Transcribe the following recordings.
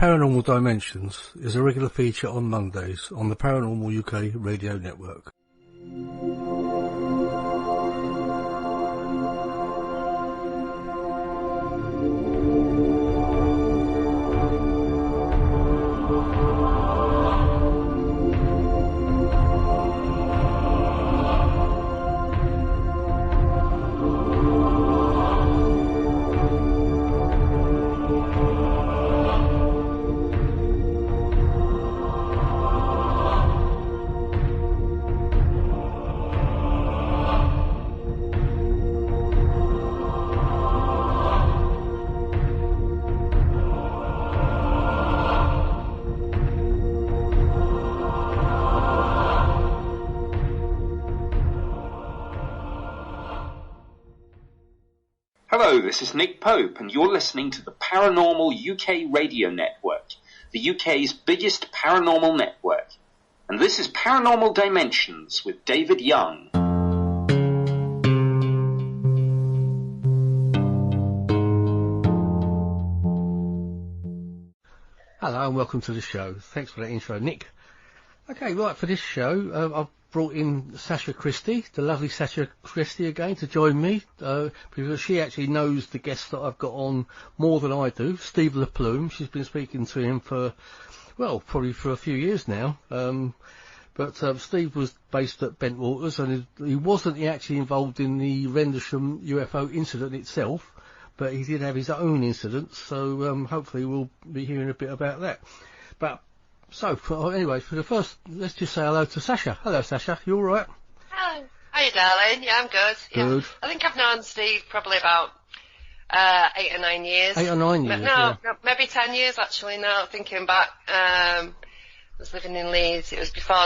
Paranormal Dimensions is a regular feature on Mondays on the Paranormal UK radio network. Hello, this is Nick Pope, and you're listening to the Paranormal UK radio network, the UK's biggest paranormal network. And this is Paranormal Dimensions with David Young. Hello and welcome to the show. Thanks for that intro, Nick. Okay, right, for this show, I've brought in Sacha Christie, the lovely Sacha Christie again, to join me, because she actually knows the guests that I've got on more than I do. Steve LaPlume, she's been speaking to him for, well, probably for a few years now. But Steve was based at Bentwaters, and he wasn't actually involved in the Rendlesham UFO incident itself, but he did have his own incidents, so hopefully we'll be hearing a bit about that. But so, anyway, for the first, let's just say hello to Sacha. Hello, Sacha. You all right? Hello. Hiya, darling. Yeah, I'm good. Good. Yeah. I think I've known Steve probably about 8 or 9 years. 8 or 9 years, no, maybe 10 years, actually, now, thinking back. I was living in Leeds. It was before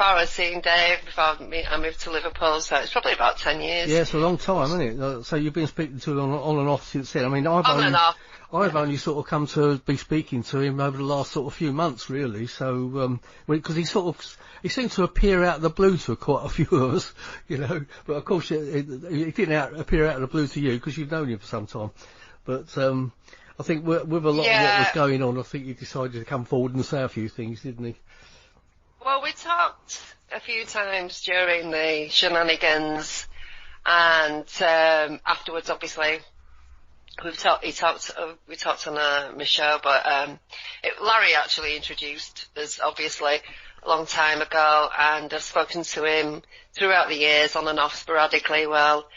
I was seeing Dave, before I moved to Liverpool, so it's probably about 10 years. Yeah, it's a long time, isn't it? So you've been speaking to him on and off since then. I mean, On and off. I've only sort of come to be speaking to him over the last sort of few months, really. So, because he seemed to appear out of the blue to quite a few of us, you know. But of course, he didn't appear out of the blue to you because you've known him for some time. But I think with a lot of what was going on, I think he decided to come forward and say a few things, didn't he? Well, we talked a few times during the shenanigans, and afterwards, obviously. We talked on my show, but Larry actually introduced us, obviously, a long time ago, and I've spoken to him throughout the years, on and off, sporadically. Well,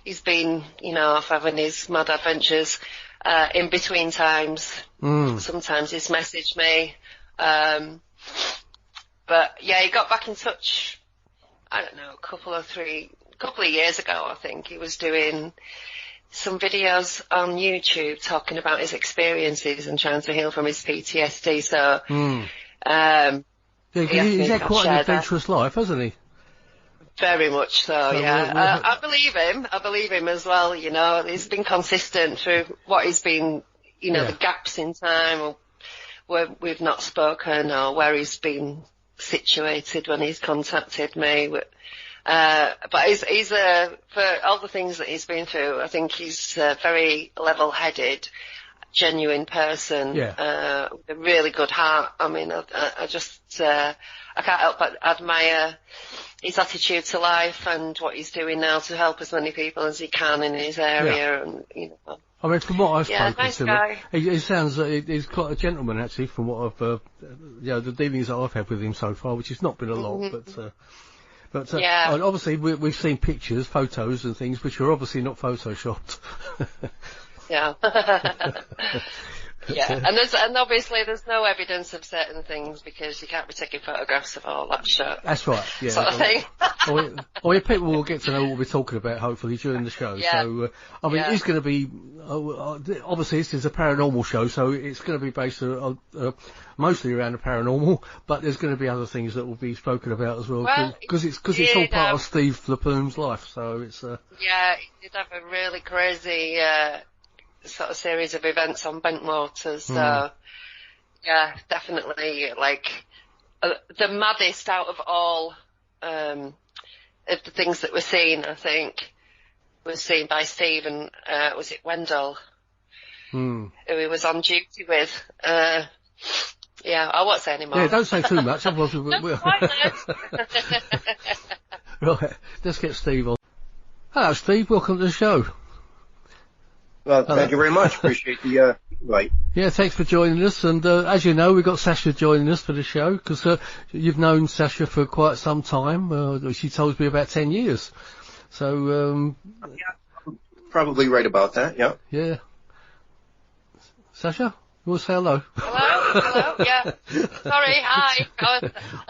he's been, off having his mad adventures in between times. Sometimes he's messaged me, but yeah, he got back in touch, I don't know, a couple of years ago, I think. He was doing some videos on YouTube talking about his experiences and trying to heal from his PTSD. So, he's had quite an adventurous life, hasn't he? Very much so, yeah. I believe him. I believe him as well. He's been consistent through what he's been. The gaps in time, or where we've not spoken, or where he's been situated when he's contacted me. But he's for all the things that he's been through, I think he's a very level-headed, genuine person, with a really good heart. I mean, I can't help but admire his attitude to life and what he's doing now to help as many people as he can in his area. And I mean, from what I've spoken nice to guy. him, he sounds he's quite a gentleman, actually, from what I've the dealings that I've had with him so far, which has not been a lot, But and obviously we've seen pictures, photos and things which are obviously not photoshopped. Yeah. Yeah, and obviously there's no evidence of certain things because you can't be taking photographs of all that shit. That's right, yeah. Sort of thing. Or people will get to know what we're talking about, hopefully, during the show. Yeah. So, I mean, it's going to be, obviously this is a paranormal show, so it's going to be based mostly around the paranormal, but there's going to be other things that will be spoken about as well, because it's all part of Steve LaPlume's life, so it's... Yeah, he did have a really crazy... sort of series of events on Bentwaters, so yeah, definitely the maddest out of all of the things that were seen, I think, was seen by Steve and was it Wendell, who he was on duty with. Yeah, I won't say anymore. Yeah, don't say too much. Otherwise we'll... Right, let's get Steve on. Hello, Steve. Welcome to the show. Well, thank you very much. Appreciate the invite. Yeah, thanks for joining us. And as you know, we've got Sacha joining us for the show because you've known Sacha for quite some time. She told me about 10 years. So yeah, probably right about that. Yeah. Yeah. Sacha, you want to say hello? Hello. Yeah. Sorry. Hi. I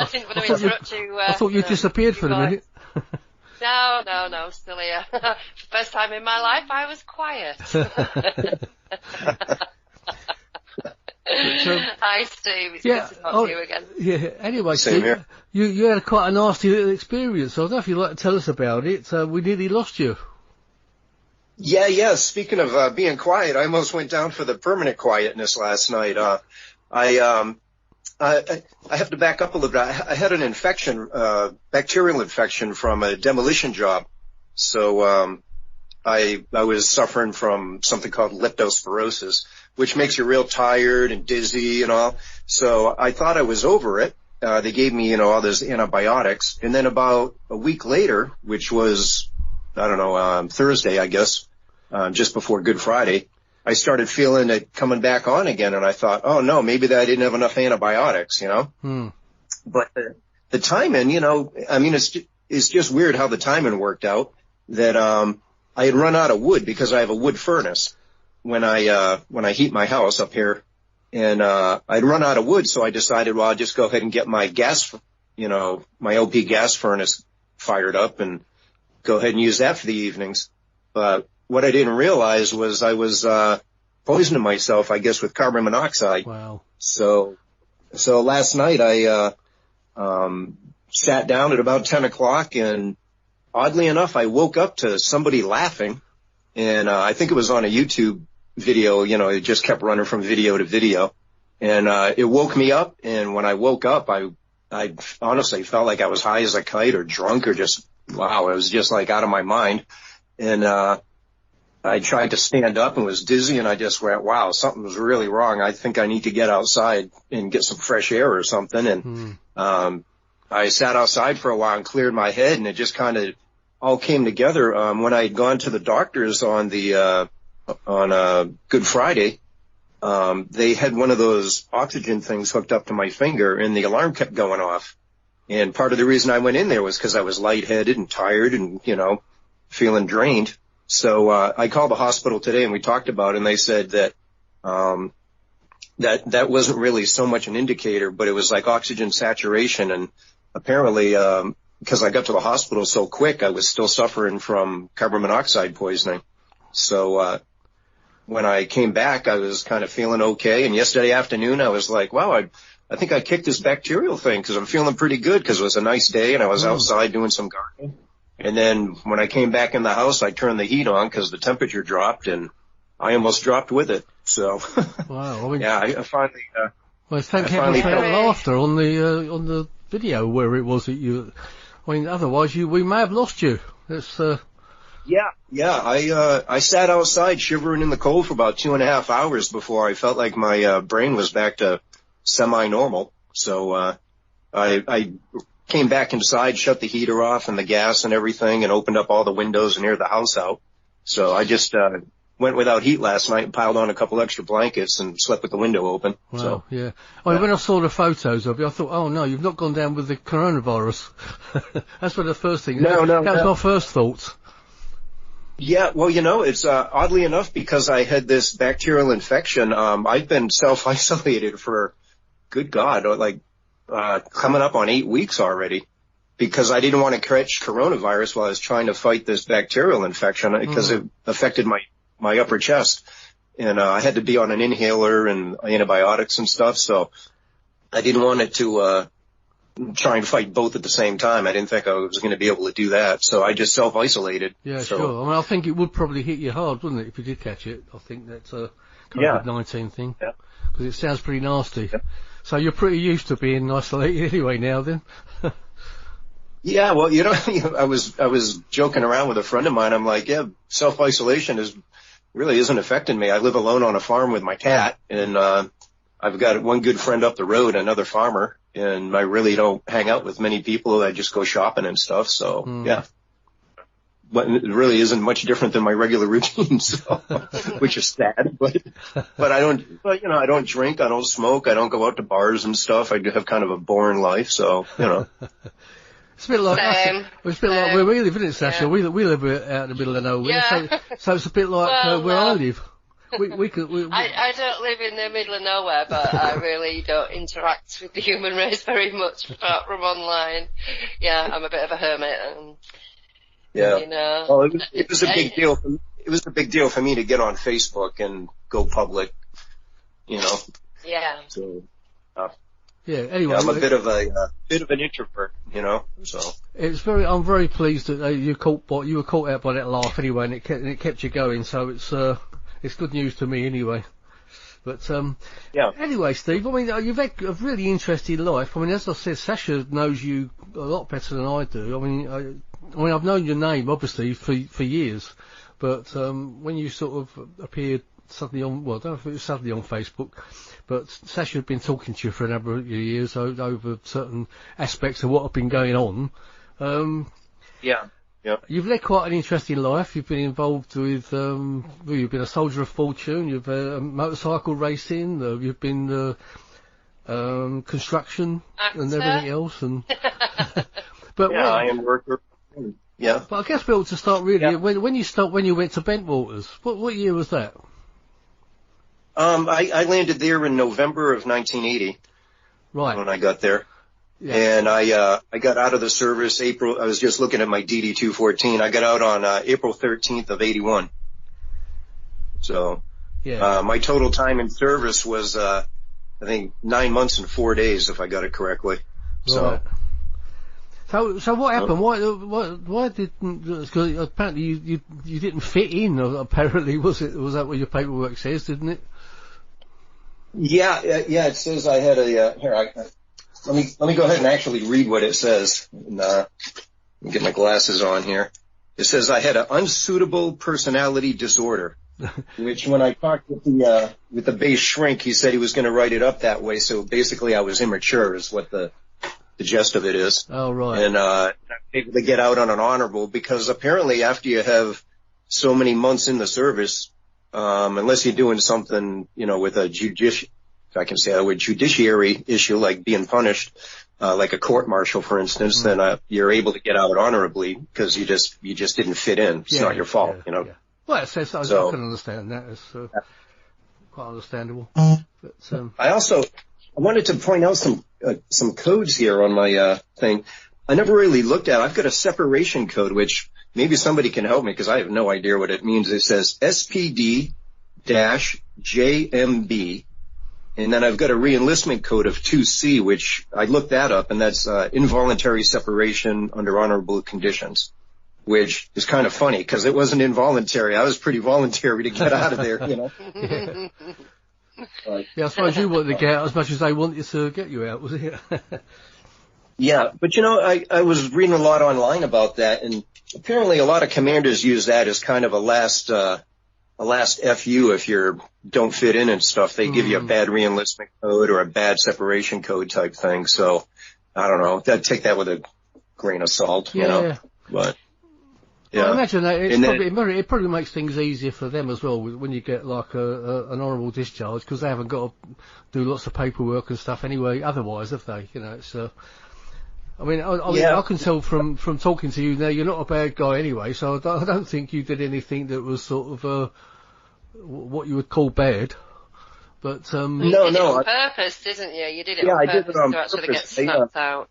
didn't want to interrupt you. I thought you disappeared for a minute. No, still here. First time in my life I was quiet. Hi, Steve. It's good to talk to you again. Yeah. Anyway, Same Steve, here. you had quite a nasty little experience. I don't know if you'd like to tell us about it. We nearly lost you. Yeah. Speaking of being quiet, I almost went down for the permanent quietness last night. I have to back up a little bit. I had an infection, bacterial infection from a demolition job. So, I was suffering from something called leptospirosis, which makes you real tired and dizzy and all. So I thought I was over it. They gave me, all those antibiotics. And then about a week later, which was, Thursday, I guess, just before Good Friday, I started feeling it coming back on again, and I thought, oh no, maybe I didn't have enough antibiotics, But the timing, it's just weird how the timing worked out. That I had run out of wood because I have a wood furnace when I heat my house up here, and I'd run out of wood, so I decided, well, I'll just go ahead and get my gas, my LP gas furnace fired up and go ahead and use that for the evenings. But what I didn't realize was I was poisoning myself, I guess, with carbon monoxide. Wow. So last night I sat down at about 10 o'clock, and oddly enough, I woke up to somebody laughing, and I think it was on a YouTube video. It just kept running from video to video, and it woke me up. And when I woke up, I honestly felt like I was high as a kite or drunk or just, wow, I was just like out of my mind. And I tried to stand up and was dizzy, and I just went, wow, something was really wrong. I think I need to get outside and get some fresh air or something. And I sat outside for a while and cleared my head, and it just kind of all came together. When I had gone to the doctors on Good Friday, they had one of those oxygen things hooked up to my finger, and the alarm kept going off. And part of the reason I went in there was because I was lightheaded and tired and, feeling drained. So I called the hospital today, and we talked about it, and they said that that wasn't really so much an indicator, but it was like oxygen saturation. And apparently, because I got to the hospital so quick, I was still suffering from carbon monoxide poisoning. So when I came back, I was kind of feeling okay. And yesterday afternoon, I was like, wow, I think I kicked this bacterial thing because I'm feeling pretty good because it was a nice day and I was outside doing some gardening. And then when I came back in the house, I turned the heat on because the temperature dropped, and I almost dropped with it. So, wow. I mean, yeah, I finally. Well, thank heaven for that laughter on the video where it was that you. I mean, otherwise we may have lost you. It's. Yeah. I sat outside shivering in the cold for about 2.5 hours before I felt like my brain was back to semi-normal. So I came back inside, shut the heater off and the gas and everything, and opened up all the windows and aired the house out. So I just went without heat last night and piled on a couple extra blankets and slept with the window open. Wow, so, yeah. I mean, when I saw the photos of you, I thought, oh no, you've not gone down with the coronavirus. That's what the first thing. No. That was my first thoughts. Yeah, well, it's oddly enough, because I had this bacterial infection, I've been self-isolated for, good God, coming up on 8 weeks already, because I didn't want to catch coronavirus while I was trying to fight this bacterial infection because it affected my upper chest. And I had to be on an inhaler and antibiotics and stuff, so I didn't want it to try and fight both at the same time. I didn't think I was going to be able to do that, so I just self-isolated. Yeah, sure. I mean, I think it would probably hit you hard, wouldn't it, if you did catch it? I think that's a COVID-19 thing. Yeah. Because it sounds pretty nasty. Yeah. So you're pretty used to being isolated anyway now, then? Yeah, well, I was joking around with a friend of mine. I'm like, yeah, self-isolation really isn't affecting me. I live alone on a farm with my cat, and I've got one good friend up the road, another farmer, and I really don't hang out with many people. I just go shopping and stuff. So yeah, but it really isn't much different than my regular routine, so, which is sad, but I don't, but, you know, I don't drink, I don't smoke, I don't go out to bars and stuff. I do have kind of a boring life, so, you know. It's a bit like us. It's a bit like where we live, isn't it, Sasha? Yeah. We live out in the middle of nowhere, so it's a bit like where I live. I don't live in the middle of nowhere, but I really don't interact with the human race very much apart from online. Yeah, I'm a bit of a hermit. And, yeah. You know, well, it was a big deal. It was a big deal for me to get on Facebook and go public. You know. Yeah. So. Yeah. Anyway, I'm a bit of an introvert. You know. So. I'm very pleased that you were caught out by that laugh anyway, and it kept you going. So it's good news to me anyway. But anyway, Steve, I mean, you've had a really interesting life. I mean, as I said, Sasha knows you a lot better than I do. I mean, I've known your name obviously for years, but when you sort of appeared suddenly on, well, I don't know if it was suddenly on Facebook, but Sasha had been talking to you for a number of years over certain aspects of what had been going on. Yeah. You've led quite an interesting life. You've been involved with, you've been a soldier of fortune, you've motorcycle racing, you've been construction and everything else. And but I am worker. Yeah. But I guess we ought to start really when you went to Bentwaters. What year was that? I landed there in November of 1980. Right. When I got there. Yeah. And I got out of the service I was just looking at my DD-214. I got out on April 13th of 81. So, my total time in service was, I think 9 months and 4 days, if I got it correctly. Right. So what happened? Why didn't, because apparently you didn't fit in, apparently, was that what your paperwork says, didn't it? Yeah, it says I had let me go ahead and actually read what it says. And, let me get my glasses on here. It says I had an unsuitable personality disorder, which when I talked with the base shrink, he said he was going to write it up that way. So basically I was immature is what the gist of it is. Oh, right. And, I'm able to get out on an honorable because apparently after you have so many months in the service, unless you're doing something, you know, with a if I can say that, with judiciary issue like being punished, like a court martial, for instance, then you're able to get out honorably because you just didn't fit in. It's not your fault, you know. Yeah. Well, I can understand that. It's quite understandable. But, I wanted to point out some codes here on my thing. I never really looked at. I've got a separation code, which maybe somebody can help me because I have no idea what it means. It says SPD-JMB. And then I've got a re-enlistment code of 2C, which I looked that up, and that's involuntary separation under honorable conditions, which is kind of funny because it wasn't involuntary. I was pretty voluntary to get out of there, you know. Yeah, I suppose you wanted to get out as much as they wanted to get you out, was it? Yeah, but you know, I was reading a lot online about that, and apparently a lot of commanders use that as kind of a last FU if you don't fit in and stuff. They give you a bad re-enlistment code or a bad separation code type thing. So, I don't know. I'd take that with a grain of salt, you know. But, yeah. I imagine that it probably makes things easier for them as well when you get like an honourable discharge because they haven't got to do lots of paperwork and stuff anyway otherwise, have they? You know, it's... I mean, I can tell from talking to you now, you're not a bad guy anyway, so I don't think you did anything that was sort of what you would call bad. But you did it on purpose, didn't you? You did it on purpose to actually get snapped out.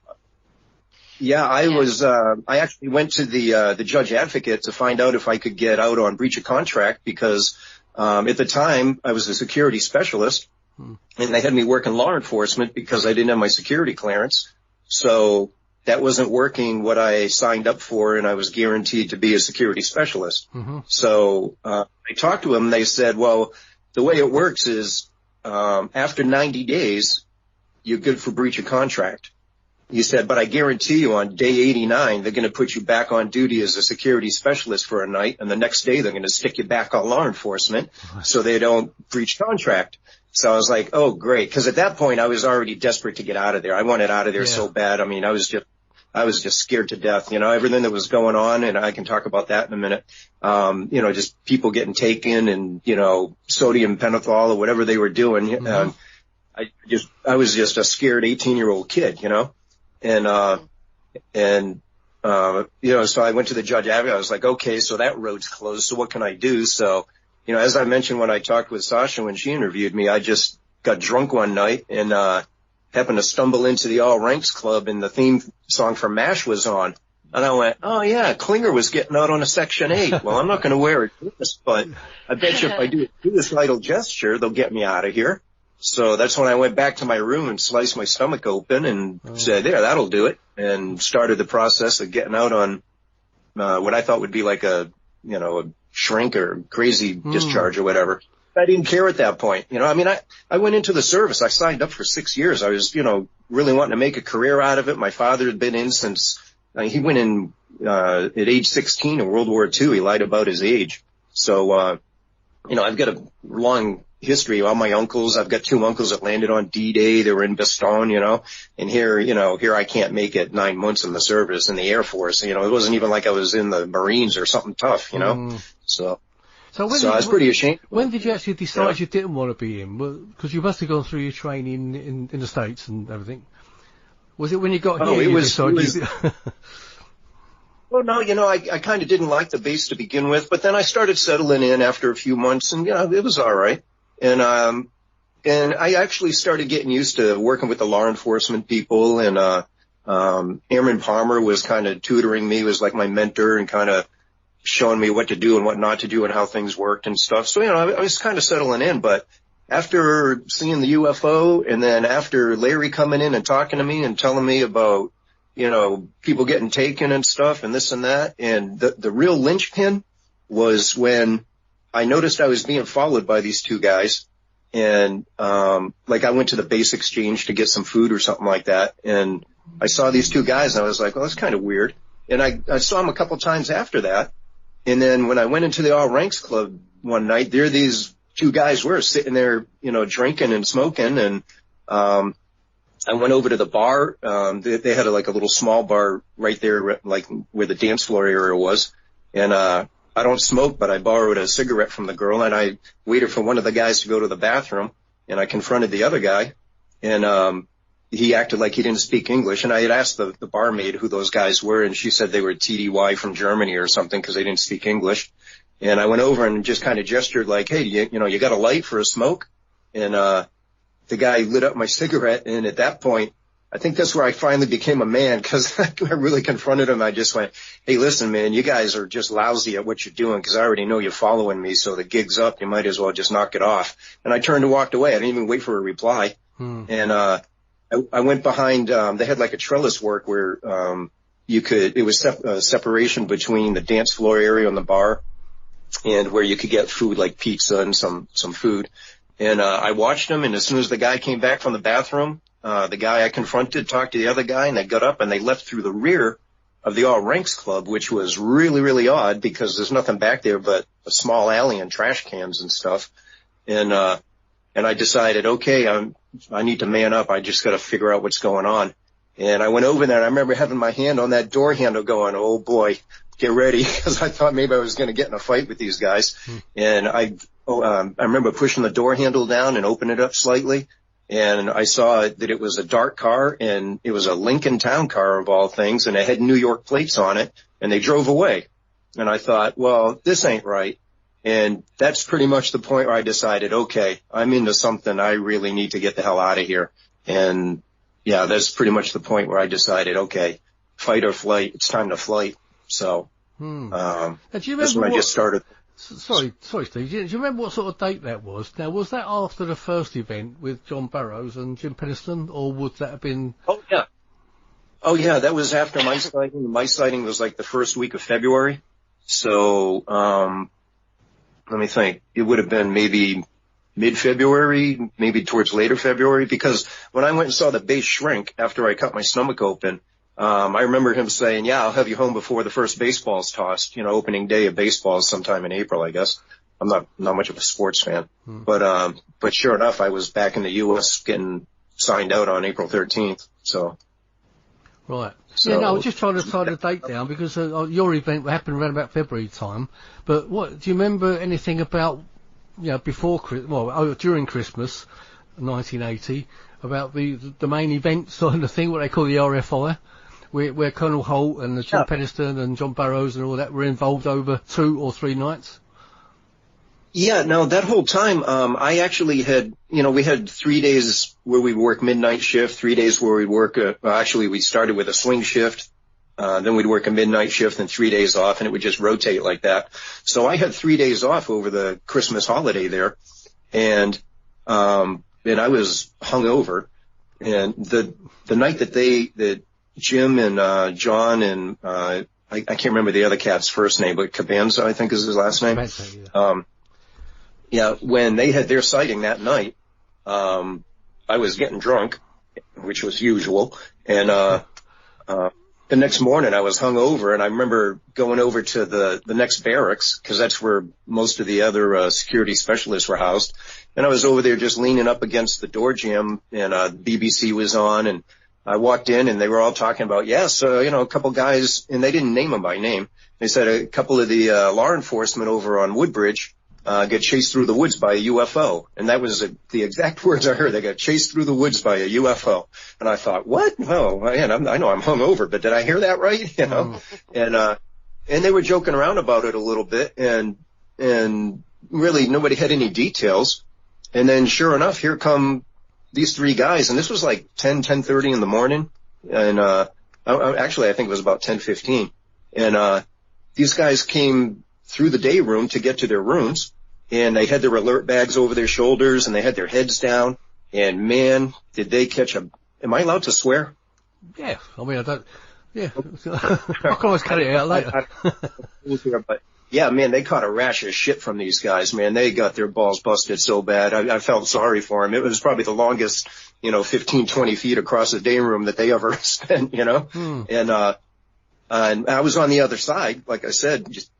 Yeah, I actually went to the judge advocate to find out if I could get out on breach of contract because at the time I was a security specialist and they had me working law enforcement because I didn't have my security clearance. So that wasn't working what I signed up for, and I was guaranteed to be a security specialist. So I talked to them, and they said, well, the way it works is after 90 days, you're good for breach of contract. He said, but I guarantee you on day 89, they're going to put you back on duty as a security specialist for a night, and the next day they're going to stick you back on law enforcement so they don't breach contract. So I was like, oh, great. Because at that point, I was already desperate to get out of there. I wanted out of there so bad. I mean, I was just scared to death, everything that was going on. And I can talk about that in a minute. Just people getting taken and, sodium pentothal or whatever they were doing. Mm-hmm. I was just a scared 18-year-old kid, so I went to the judge advocate. I was like, okay, so that road's closed. So what can I do? So, as I mentioned when I talked with Sacha when she interviewed me, I just got drunk one night and happened to stumble into the All Ranks Club, and the theme song for MASH was on. And I went, oh, yeah, Klinger was getting out on a Section 8. Well, I'm not going to wear a dress, but I bet you if I do this idle gesture, they'll get me out of here. So that's when I went back to my room and sliced my stomach open and said, there, that'll do it, and started the process of getting out on what I thought would be like a shrink or crazy discharge or whatever. I didn't care at that point. I went into the service. I signed up for 6 years. I was, really wanting to make a career out of it. My father had been in since he went in at age 16 in World War II. He lied about his age. So, I've got a long history. All my uncles, I've got 2 uncles that landed on D-Day. They were in Bastogne, and here I can't make it 9 months in the service in the Air Force. It wasn't even like I was in the Marines or something tough, So I was pretty ashamed. When did you actually decide you didn't want to be in? Because you must have gone through your training in the States and everything. Was it when you got here? Well, no, I kind of didn't like the base to begin with, but then I started settling in after a few months, and it was all right. And I actually started getting used to working with the law enforcement people, and Airman Palmer was kind of tutoring me, was like my mentor and kind of showing me what to do and what not to do and how things worked and stuff. So, I was kind of settling in, but after seeing the UFO and then after Larry coming in and talking to me and telling me about, people getting taken and stuff and this and that, and the real linchpin was when I noticed I was being followed by these 2 guys, and I went to the base exchange to get some food or something like that, and I saw these 2 guys and I was like, well, that's kind of weird. And I saw them a couple times after that. And then when I went into the All Ranks Club one night, there these 2 guys were sitting there, drinking and smoking. And I went over to the bar. They had a little small bar right there, like where the dance floor area was. And I don't smoke, but I borrowed a cigarette from the girl, and I waited for one of the guys to go to the bathroom, and I confronted the other guy, and he acted like he didn't speak English, and I had asked the barmaid who those guys were, and she said they were TDY from Germany or something because they didn't speak English. And I went over and just kind of gestured like, hey, you got a light for a smoke? And the guy lit up my cigarette, and at that point, I think that's where I finally became a man, because I really confronted him. I just went, hey, listen, man, you guys are just lousy at what you're doing, because I already know you're following me, so the gig's up. You might as well just knock it off. And I turned and walked away. I didn't even wait for a reply. And I went behind, they had like a trellis work where it was separation between the dance floor area and the bar, and where you could get food like pizza and some food. And I watched him, and as soon as the guy came back from the bathroom, the guy I confronted talked to the other guy, and they got up and they left through the rear of the All Ranks Club, which was really, really odd because there's nothing back there but a small alley and trash cans and stuff. And I decided, okay, I need to man up. I just got to figure out what's going on. And I went over there, and I remember having my hand on that door handle going, oh boy, get ready, because I thought maybe I was going to get in a fight with these guys. And I remember pushing the door handle down and opening it up slightly. And I saw that it was a dark car, and it was a Lincoln Town car of all things, and it had New York plates on it, and they drove away. And I thought, well, this ain't right. And that's pretty much the point where I decided, okay, I'm into something. I really need to get the hell out of here. And yeah, that's pretty much the point where I decided, okay, fight or flight. It's time to flight. So, that's when I just started. Sorry, Steve. Do you remember what sort of date that was? Now, was that after the first event with John Burroughs and Jim Penniston, or would that have been? Oh yeah, that was after my sighting. My sighting was like the first week of February. So, let me think. It would have been maybe mid-February, maybe towards later February, because when I went and saw the base shrink after I cut my stomach open, I remember him saying, yeah, I'll have you home before the first baseball's tossed, opening day of baseball sometime in April, I guess. I'm not much of a sports fan, but sure enough, I was back in the U.S. getting signed out on April 13th. So. Right. So, yeah, no, I was just trying to tie the date down because your event happened around about February time. But do you remember anything about, during Christmas, 1980, about the main event sort of thing, what they call the RFI, where Colonel Holt and Jim Peniston and John Burroughs and all that were involved over 2 or 3 nights? Yeah, no, that whole time, I actually had, we had 3 days where we work midnight shift, 3 days where we'd work, actually we started with a swing shift, then we'd work a midnight shift and 3 days off, and it would just rotate like that. So I had 3 days off over the Christmas holiday there, and I was hungover, and the night that Jim and, John and, I can't remember the other cat's first name, but Cabanza, I think is his last name. Yeah, when they had their sighting that night, I was getting drunk, which was usual, and the next morning I was hungover, and I remember going over to the next barracks, because that's where most of the other security specialists were housed, and I was over there just leaning up against the door jamb, and BBC was on, and I walked in, and they were all talking about, a couple guys, and they didn't name them by name. They said a couple of the law enforcement over on Woodbridge get chased through the woods by a UFO. And that was the exact words I heard. They got chased through the woods by a UFO. And I thought, what? Oh, man, I know I'm hungover, but did I hear that right? And they were joking around about it a little bit, and really nobody had any details. And then sure enough, here come these 3 guys, and this was like 10:30 in the morning. And, actually I think it was about 10:15. And, these guys came through the day room to get to their rooms, and they had their alert bags over their shoulders, and they had their heads down, and man, did they catch am I allowed to swear? Yeah, I mean, I don't, yeah, I can always cut it out later. But yeah, man, they caught a rash of shit from these guys, man. They got their balls busted so bad. I felt sorry for them. It was probably the longest, 15, 20 feet across the day room that they ever spent, and I was on the other side, like I said, just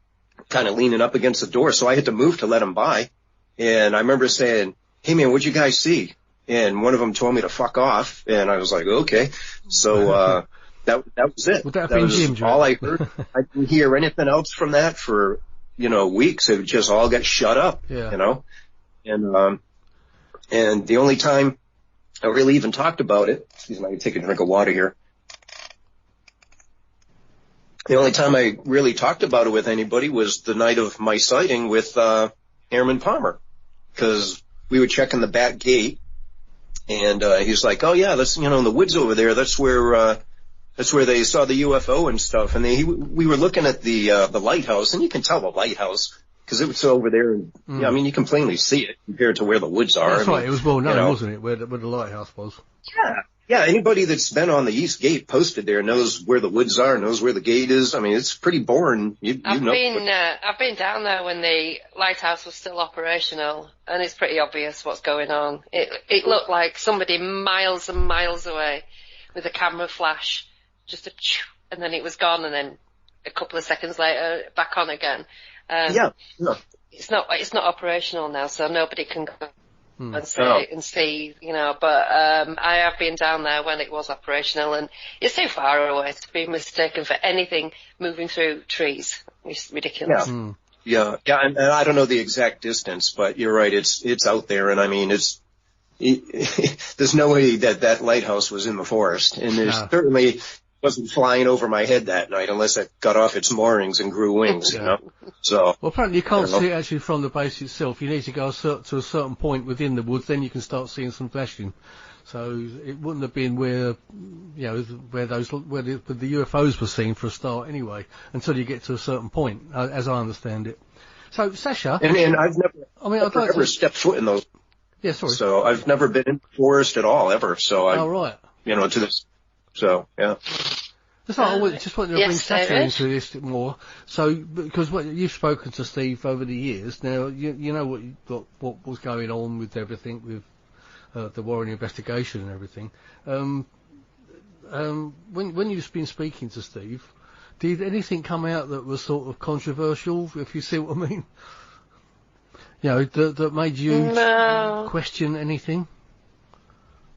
kind of leaning up against the door, so I had to move to let them by. And I remember saying, "Hey man, what'd you guys see?" And one of them told me to fuck off, and I was like, okay. So that was it. That was Jim, all I heard. I didn't hear anything else from that for weeks. It just all got shut up. And the only time I really even talked about it, excuse me, I can take a drink of water here. The only time I really talked about it with anybody was the night of my sighting with Airman Palmer, because we were checking the back gate, and he's like, "Oh yeah, that's in the woods over there. That's where they saw the UFO and stuff." And we were looking at the lighthouse, and you can tell the lighthouse because it was over there. And, I mean, you can plainly see it compared to where the woods are. That's right. It was well known, wasn't it, where the lighthouse was? Yeah. Yeah, anybody that's been on the East Gate posted there knows where the woods are, knows where the gate is. I mean, it's pretty boring. I've been down there when the lighthouse was still operational, and it's pretty obvious what's going on. It looked like somebody miles and miles away with a camera flash, just and then it was gone, and then a couple of seconds later, back on again. It's not operational now, so nobody can go and see, but I have been down there when it was operational, and it's too far away to be mistaken for anything moving through trees. It's ridiculous. Yeah, and I don't know the exact distance, but you're right, it's out there, and I mean, there's no way that lighthouse was in the forest, and there's certainly wasn't flying over my head that night unless it got off its moorings and grew wings, So. Well, apparently you can't see it actually from the base itself. You need to go to a certain point within the woods, then you can start seeing some flashing. So it wouldn't have been where the UFOs were seen for a start anyway, until you get to a certain point, as I understand it. So, Sacha. And I've never stepped foot in those. Yeah, sorry. So I've never been in the forest at all, ever. So right. To this. So, yeah. That's right. I just wanted to bring Sacha into this more. So, because you've spoken to Steve over the years, now you know what was going on with everything, with the Warren investigation and everything. When you've been speaking to Steve, did anything come out that was sort of controversial, if you see what I mean? You know, that made you question anything?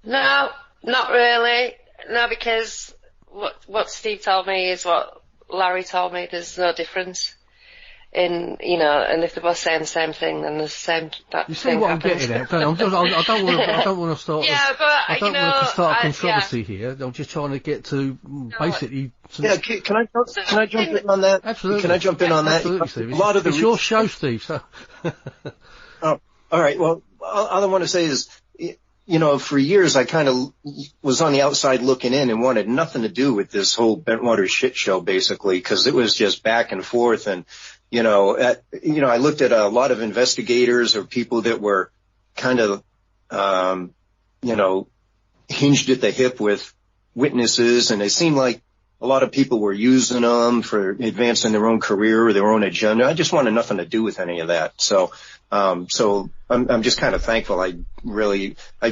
No, not really. No, because what Steve told me is what Larry told me. There's no difference in, you know, and if they're both saying the same thing, then the same that you see thing what happens. I'm getting at? I don't want to start. Yeah, but I don't want to start a controversy here. I'm just trying to get to basically. Yeah, can I jump in on that? Absolutely. Can I jump in on that? Absolutely, Steve. A lot of it's your show, Steve. So. Oh, all right. Well, all I want to say is, you know, for years I kind of was on the outside looking in and wanted nothing to do with this whole Bentwater shit show, basically, because it was just back and forth. And, you know, I looked at a lot of investigators or people that were kind of, you know, hinged at the hip with witnesses, and it seemed like a lot of people were using them for advancing their own career or their own agenda. I just wanted nothing to do with any of that. So I'm just kind of thankful. I've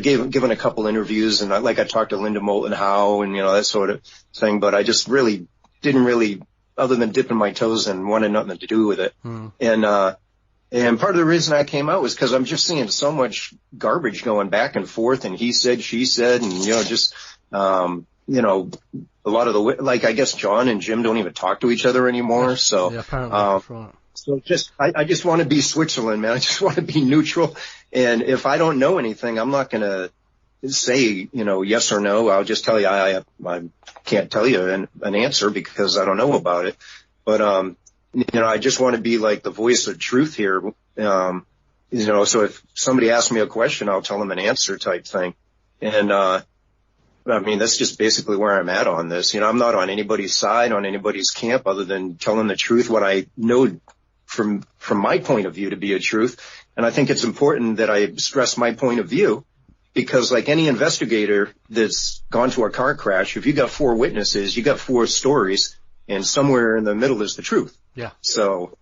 given a couple interviews, and I talked to Linda Moulton Howe and, you know, that sort of thing, but I just really didn't other than dipping my toes and wanted nothing to do with it. And part of the reason I came out was because I'm just seeing so much garbage going back and forth, and he said, she said, and, you know, just, you know, a lot of I guess John and Jim don't even talk to each other anymore. So, yeah, apparently that's right. So I just want to be Switzerland, man. I just want to be neutral. And if I don't know anything, I'm not going to say, you know, yes or no. I'll just tell you, I can't tell you an answer because I don't know about it. But, you know, I just want to be like the voice of truth here. You know, so if somebody asks me a question, I'll tell them an answer type thing. And, I mean, that's just basically where I'm at on this. You know, I'm not on anybody's side, on anybody's camp, other than telling the truth, what I know from my point of view to be a truth. And I think it's important that I stress my point of view, because like any investigator that's gone to a car crash, if you got 4 witnesses, you got 4 stories, and somewhere in the middle is the truth. Yeah. So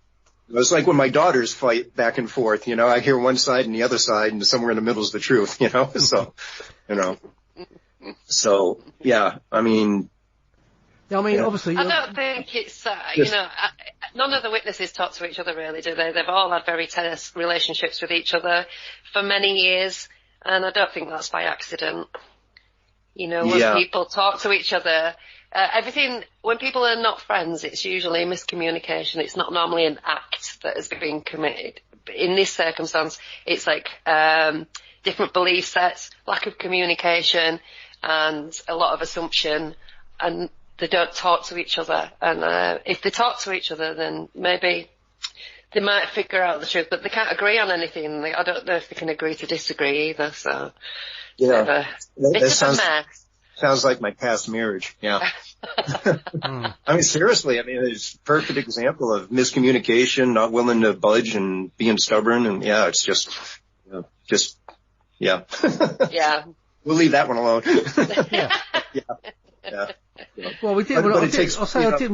it's like when my daughters fight back and forth, you know, I hear one side and the other side, and somewhere in the middle is the truth, you know? So, you know. So, yeah, I mean... Yeah, I mean, obviously... I don't think it's, you know, none of the witnesses talk to each other, really, do they? They've all had very tense relationships with each other for many years, and I don't think that's by accident. You know, when people talk to each other, when people are not friends, it's usually miscommunication. It's not normally an act that has been committed. In this circumstance, it's like different belief sets, lack of communication, and a lot of assumption, and they don't talk to each other. And if they talk to each other, then maybe they might figure out the truth, but they can't agree on anything. I don't know if they can agree to disagree either. So, yeah, that sounds like my past marriage. Yeah. I mean, seriously, I mean, it's a perfect example of miscommunication, not willing to budge and being stubborn. And yeah, it's just, yeah. Yeah. We'll leave that one alone. Yeah. Well, I didn't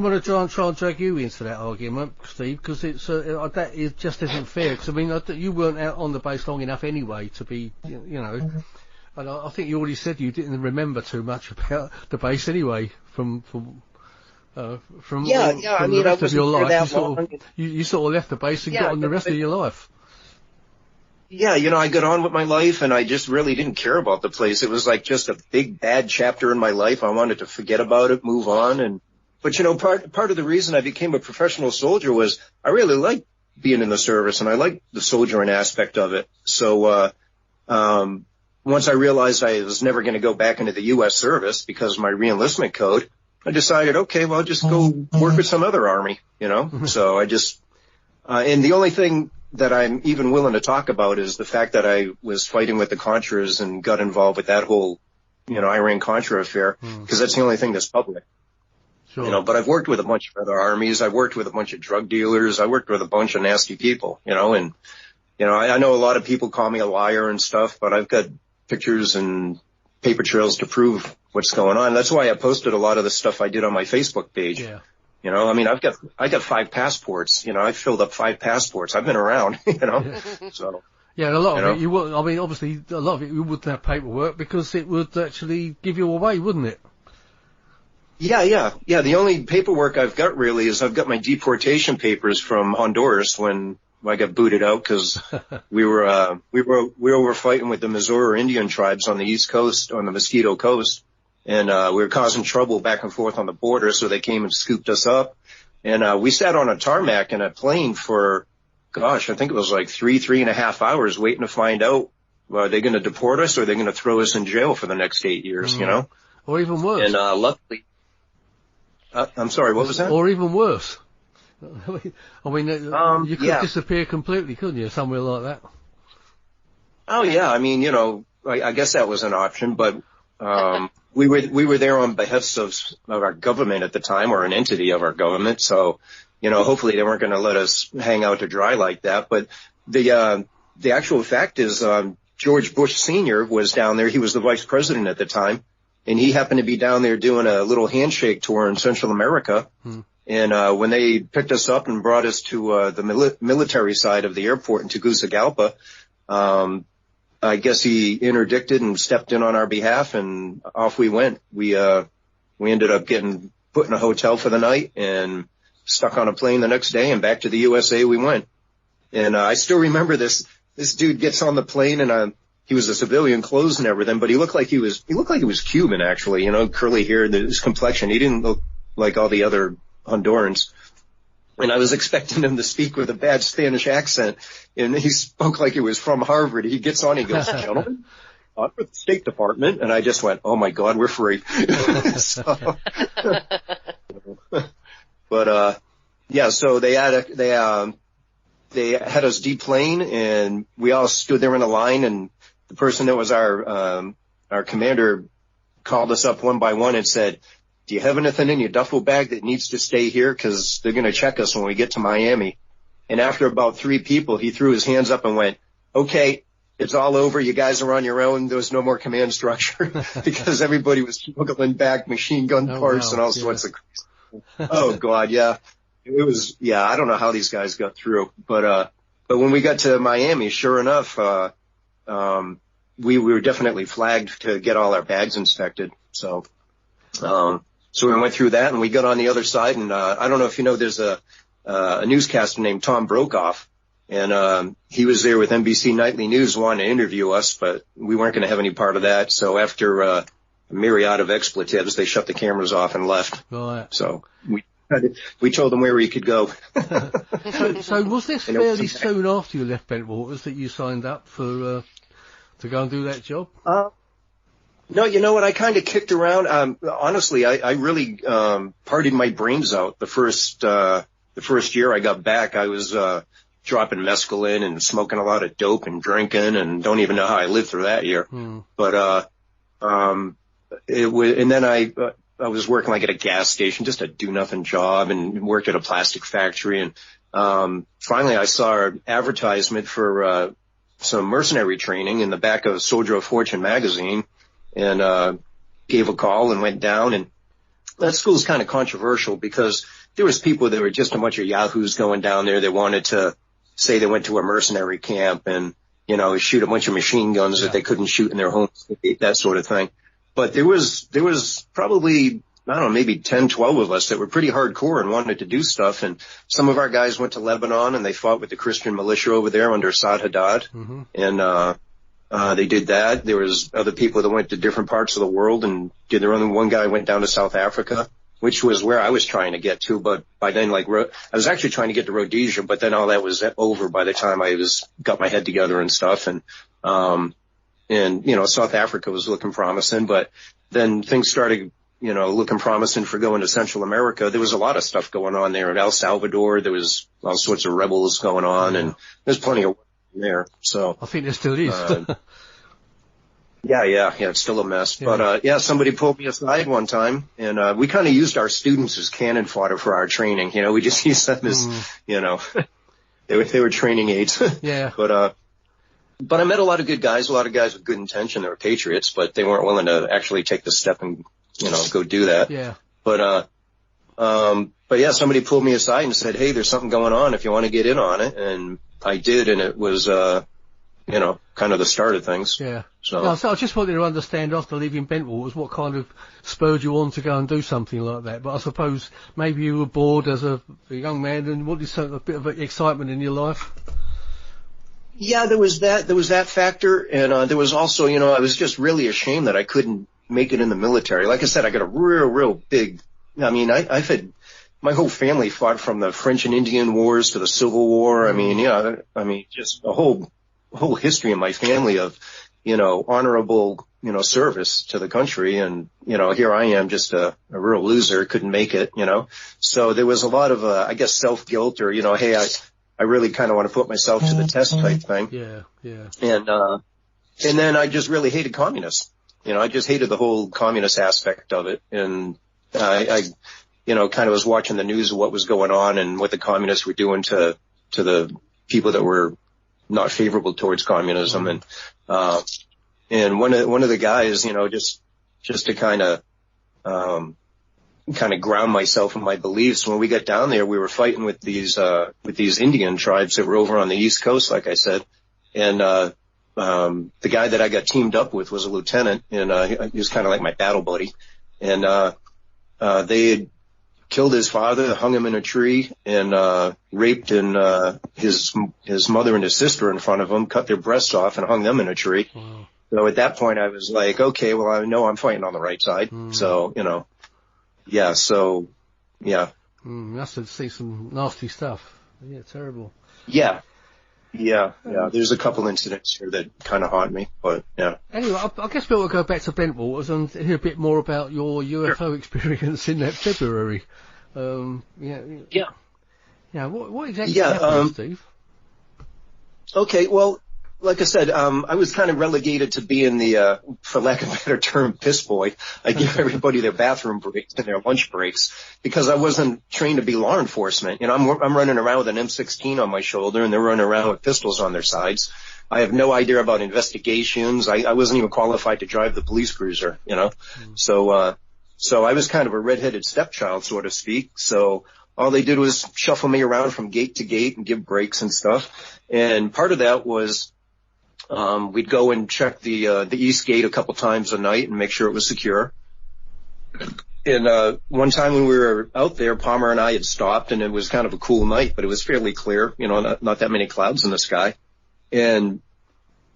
want to try and drag you into that argument, Steve, because it's that is just isn't fair. Because I mean, you weren't out on the base long enough anyway to be, you know. And I think you already said you didn't remember too much about the base anyway from I mean, the rest of your life. You sort of left the base and got on the rest of your life. Yeah, you know, I got on with my life, and I just really didn't care about the place. It was like just a big bad chapter in my life. I wanted to forget about it, move on. But you know, part of the reason I became a professional soldier was I really liked being in the service, and I liked the soldiering aspect of it. So once I realized I was never going to go back into the U.S. service because of my reenlistment code, I decided, okay, well, I'll just go work with some other army, you know. So I just and the only thing that I'm even willing to talk about is the fact that I was fighting with the Contras and got involved with that whole, you know, Iran-Contra affair, because that's the only thing that's public. Sure. You know, but I've worked with a bunch of other armies. I've worked with a bunch of drug dealers. I worked with a bunch of nasty people, you know, and, you know, I know a lot of people call me a liar and stuff, but I've got pictures and paper trails to prove what's going on. That's why I posted a lot of the stuff I did on my Facebook page. Yeah. You know, I mean, I got 5 passports. You know, I filled up 5 passports. I've been around, you know. Yeah. So yeah, and a lot of it, you would. I mean, obviously, a lot of it you wouldn't have paperwork because it would actually give you away, wouldn't it? Yeah. The only paperwork I've got really is I've got my deportation papers from Honduras when I got booted out because we were fighting with the Missouri Indian tribes on the East Coast, on the Mosquito Coast. And, we were causing trouble back and forth on the border. So they came and scooped us up. And, we sat on a tarmac in a plane for, gosh, I think it was like 3.5 hours waiting to find out, are they going to deport us or are they going to throw us in jail for the next 8 years, you know? Or even worse. And, luckily, I'm sorry, what was that? Or even worse. I mean, you could disappear completely, couldn't you, somewhere like that? Oh yeah, I mean, you know, I guess that was an option, but we were there on behest of our government at the time, or an entity of our government. So, you know, hopefully they weren't going to let us hang out to dry like that. But the actual fact is, George Bush Sr. was down there. He was the vice president at the time, and he happened to be down there doing a little handshake tour in Central America. And when they picked us up and brought us to the military side of the airport in Tegucigalpa, I guess he interdicted and stepped in on our behalf, and off we went. We ended up getting put in a hotel for the night and stuck on a plane the next day, and back to the USA we went. And I still remember this dude gets on the plane, and he was a civilian clothes and everything, but he looked like he was Cuban, actually, you know, curly hair, his complexion. He didn't look like all the other Hondurans. And I was expecting him to speak with a bad Spanish accent, and he spoke like he was from Harvard. He gets on, he goes, "Gentlemen, I'm with the State Department," and I just went, "Oh my God, we're free." So, but yeah, so they had us deplane, and we all stood there in a line, and the person that was our commander called us up one by one and said, "Do you have anything in your duffel bag that needs to stay here? Because they're going to check us when we get to Miami." And after about 3 people, he threw his hands up and went, "Okay, it's all over. You guys are on your own." There was no more command structure because everybody was smuggling back machine gun parts and all sorts of crazy. Oh God, yeah. It was, yeah, I don't know how these guys got through, but when we got to Miami, sure enough, we were definitely flagged to get all our bags inspected. So we went through that, and we got on the other side, and I don't know if you know, there's a newscaster named Tom Brokaw, and he was there with NBC Nightly News wanting to interview us, but we weren't going to have any part of that. So after a myriad of expletives, they shut the cameras off and left. Right. So we told them where he could go. So was this fairly soon after you left Bentwaters that you signed up for to go and do that job? No, you know what? I kind of kicked around. Honestly, I really partied my brains out the first year I got back. I was dropping mescaline and smoking a lot of dope and drinking, and don't even know how I lived through that year. But and then I was working like at a gas station, just a do nothing job, and worked at a plastic factory. And finally, I saw an advertisement for some mercenary training in the back of Soldier of Fortune magazine. And gave a call and went down, and that school's kind of controversial because there was people that were just a bunch of yahoos going down there that wanted to say they went to a mercenary camp and, you know, shoot a bunch of machine guns that they couldn't shoot in their homes, that sort of thing. But there was probably, I don't know, maybe 10, 12 of us that were pretty hardcore and wanted to do stuff. And some of our guys went to Lebanon and they fought with the Christian militia over there under Saad Haddad. And they did that. There was other people that went to different parts of the world and did their own. One guy went down to South Africa, which was where I was trying to get to. But by then, I was actually trying to get to Rhodesia, but then all that was over by the time I got my head together and stuff. And, you know, South Africa was looking promising, but then things started, you know, looking promising for going to Central America. There was a lot of stuff going on there. In El Salvador, there was all sorts of rebels going on, and there's plenty of there. So I think there still is. Yeah, it's still a mess. Yeah. But somebody pulled me aside one time, and we kind of used our students as cannon fodder for our training. You know, we just used them as, you know, they were training aids. Yeah. But I met a lot of good guys, a lot of guys with good intention. They were patriots, but they weren't willing to actually take the step and, you know, go do that. Yeah. But yeah, somebody pulled me aside and said, "Hey, there's something going on if you want to get in on it." And I did, and it was, you know, kind of the start of things. Yeah. So I just wanted to understand after leaving Bentwaters what kind of spurred you on to go and do something like that. But I suppose maybe you were bored as a young man and wanted a bit of excitement in your life. Yeah, there was that factor. And, there was also, I was just really ashamed that I couldn't make it in the military. Like I said, I got a real big, I've had, my whole family fought from the French and Indian Wars to the Civil War. Just a whole history in my family of, honorable, service to the country. And, here I am, just a real loser, couldn't make it, So there was a lot of, I guess, self-guilt or, hey, I really kind of want to put myself to the test type thing. Yeah. And then I just really hated communists. I just hated the whole communist aspect of it. And I kind of was watching the news of what was going on and what the communists were doing to the people that were not favorable towards communism. And one of the guys, just to kind of ground myself in my beliefs. When we got down there, we were fighting with these Indian tribes that were over on the East Coast, like I said. And, the guy that I got teamed up with was a lieutenant, and, he was kind of like my battle buddy. And, they had killed his father, hung him in a tree, and, raped his mother and his sister in front of him, cut their breasts off and hung them in a tree. Wow. So at that point I was like, okay, well, I know I'm fighting on the right side. So, yeah, so, yeah. Must have seen some nasty stuff. Yeah, terrible. Yeah. There's a couple incidents here that kind of haunt me, but yeah. Anyway, I guess we'll go back to Bentwaters and hear a bit more about your UFO experience in that February. Yeah. What exactly happened, Steve? Okay, well, like I said, I was kind of relegated to being the, for lack of a better term, piss boy. I give everybody their bathroom breaks and their lunch breaks because I wasn't trained to be law enforcement. I'm running around with an M16 on my shoulder and they're running around with pistols on their sides. I have no idea about investigations. I wasn't even qualified to drive the police cruiser, So I was kind of a redheaded stepchild, so to speak. So all they did was shuffle me around from gate to gate and give breaks and stuff. And part of that was, we'd go and check the east gate a couple times a night and make sure it was secure. And, one time when we were out there, Palmer and I had stopped and it was kind of a cool night, but it was fairly clear, not that many clouds in the sky. And,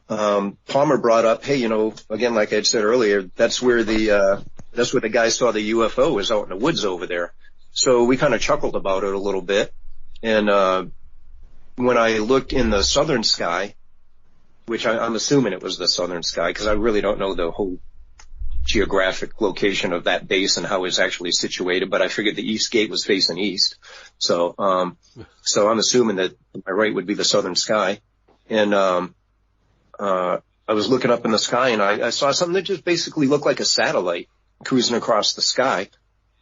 Palmer brought up, hey, again, like I had said earlier, that's where the guy saw the UFO was out in the woods over there. So we kind of chuckled about it a little bit. And, when I looked in the southern sky, which I'm assuming it was the southern sky because I really don't know the whole geographic location of that base and how it's actually situated, but I figured the east gate was facing east. So I'm assuming that my right would be the southern sky. And, I was looking up in the sky and I saw something that just basically looked like a satellite cruising across the sky.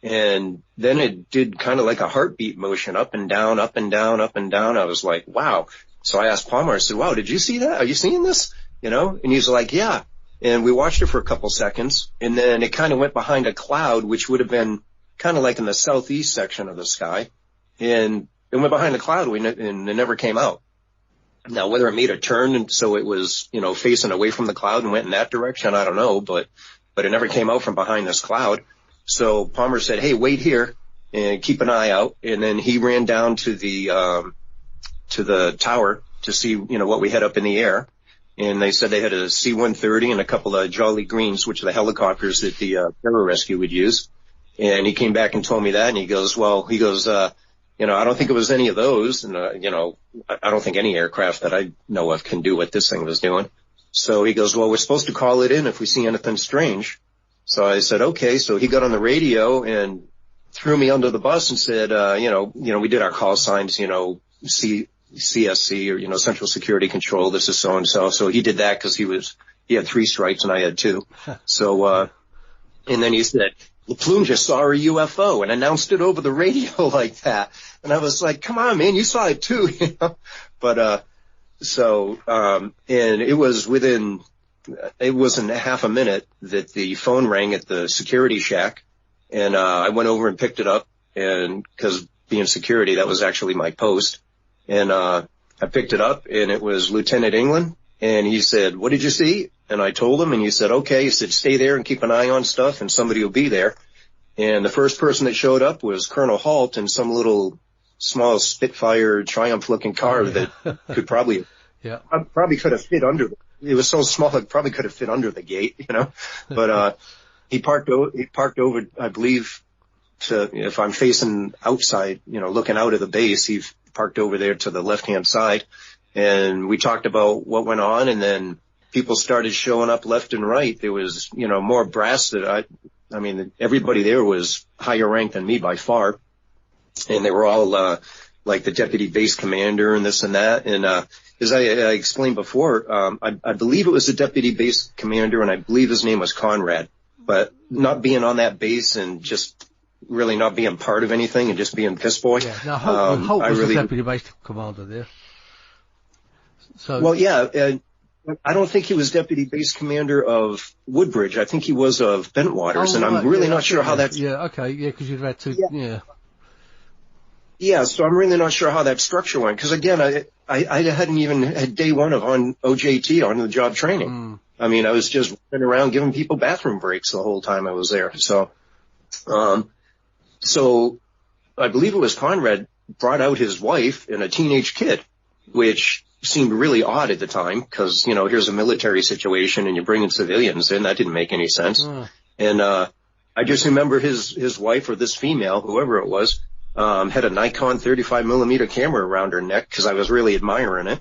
And then it did kind of like a heartbeat motion up and down, up and down, up and down. I was like, wow. So I asked Palmer, I said, wow, did you see that? Are you seeing this? And he's like, yeah. And we watched it for a couple seconds and then it kind of went behind a cloud, which would have been kind of like in the southeast section of the sky. And it went behind the cloud and it never came out. Now, whether it made a turn and so it was, facing away from the cloud and went in that direction, I don't know, but it never came out from behind this cloud. So Palmer said, hey, wait here and keep an eye out. And then he ran down to the tower to see, what we had up in the air. And they said they had a C-130 and a couple of Jolly Greens, which are the helicopters that the pararescue would use. And he came back and told me that. And he goes, I don't think it was any of those. And, I don't think any aircraft that I know of can do what this thing was doing. So he goes, well, we're supposed to call it in if we see anything strange. So I said, okay. So he got on the radio and threw me under the bus and said, we did our call signs, CSC or, Central Security Control. This is so and so. So he did that because he had 3 stripes and I had 2. So, and then he said, LaPlume just saw a UFO and announced it over the radio like that. And I was like, come on, man, you saw it too, But, and it wasn't half a minute that the phone rang at the security shack. And, I went over and picked it up and cause being security, that was actually my post. And, I picked it up and it was Lieutenant England. And he said, what did you see? And I told him and he said, okay. He said, stay there and keep an eye on stuff and somebody will be there. And the first person that showed up was Colonel Halt in some little small Spitfire Triumph looking car that could probably Yeah. I probably could have fit under. It was so small, it probably could have fit under the gate, you know. But he parked over, I believe, to if I'm facing outside, you know, looking out of the base, he parked over there to the left-hand side, and we talked about what went on, and then people started showing up left and right. There was, you know, more brass that I mean, everybody there was higher ranked than me by far, and they were all like the deputy base commander and this and that. And as I explained before, I believe it was the deputy base commander, and I believe his name was Conrad. But not being on that base and just really not being part of anything and just being piss boy. Yeah. Now, Holt was the deputy base commander there. So. Well, yeah. I don't think he was deputy base commander of Woodbridge. I think he was of Bentwaters, and I'm really not sure how that's... Yeah, okay, yeah, because you've had to... Yeah. Yeah, so I'm really not sure how that structure went, because again, I hadn't even had day one of on OJT, on the job training. I mean, I was just running around giving people bathroom breaks the whole time I was there. So I believe it was Conrad brought out his wife and a teenage kid, which seemed really odd at the time, because, you know, here's a military situation and you're bringing civilians in. That didn't make any sense. And I just remember his wife, or this female, whoever it was, had a Nikon 35 millimeter camera around her neck, because I was really admiring it.